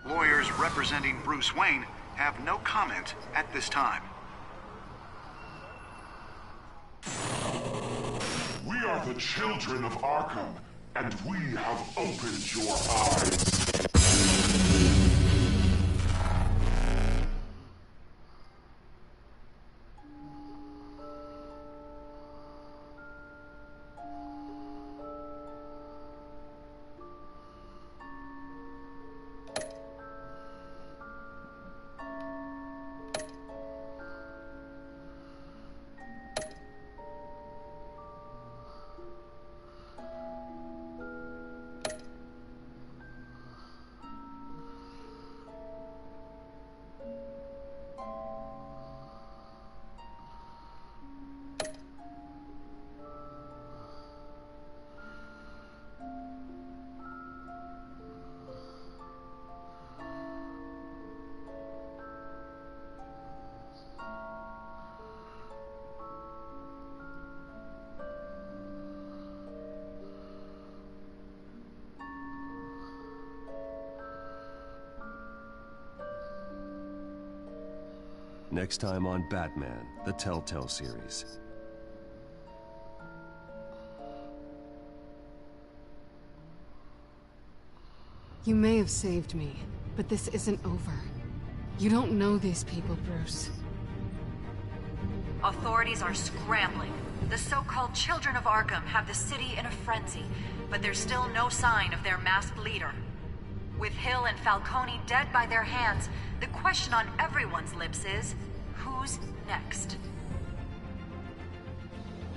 Lawyers representing Bruce Wayne have no comment at this time. the children of Arkham, and we have opened your eyes. Next time on Batman, the Telltale series. You may have saved me, but this isn't over. You don't know these people, Bruce. Authorities are scrambling. The so-called Children of Arkham have the city in a frenzy, but there's still no sign of their masked leader. With Hill and Falcone dead by their hands, the question on everyone's lips is, who's next?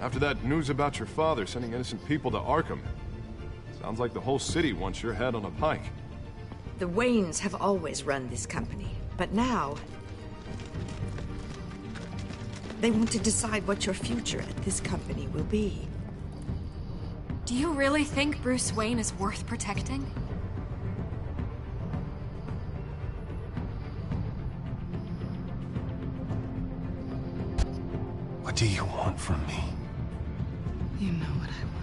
After that news about your father sending innocent people to Arkham, sounds like the whole city wants your head on a pike. The Waynes have always run this company, but now they want to decide what your future at this company will be. Do you really think Bruce Wayne is worth protecting? What do you want from me? You know what I want.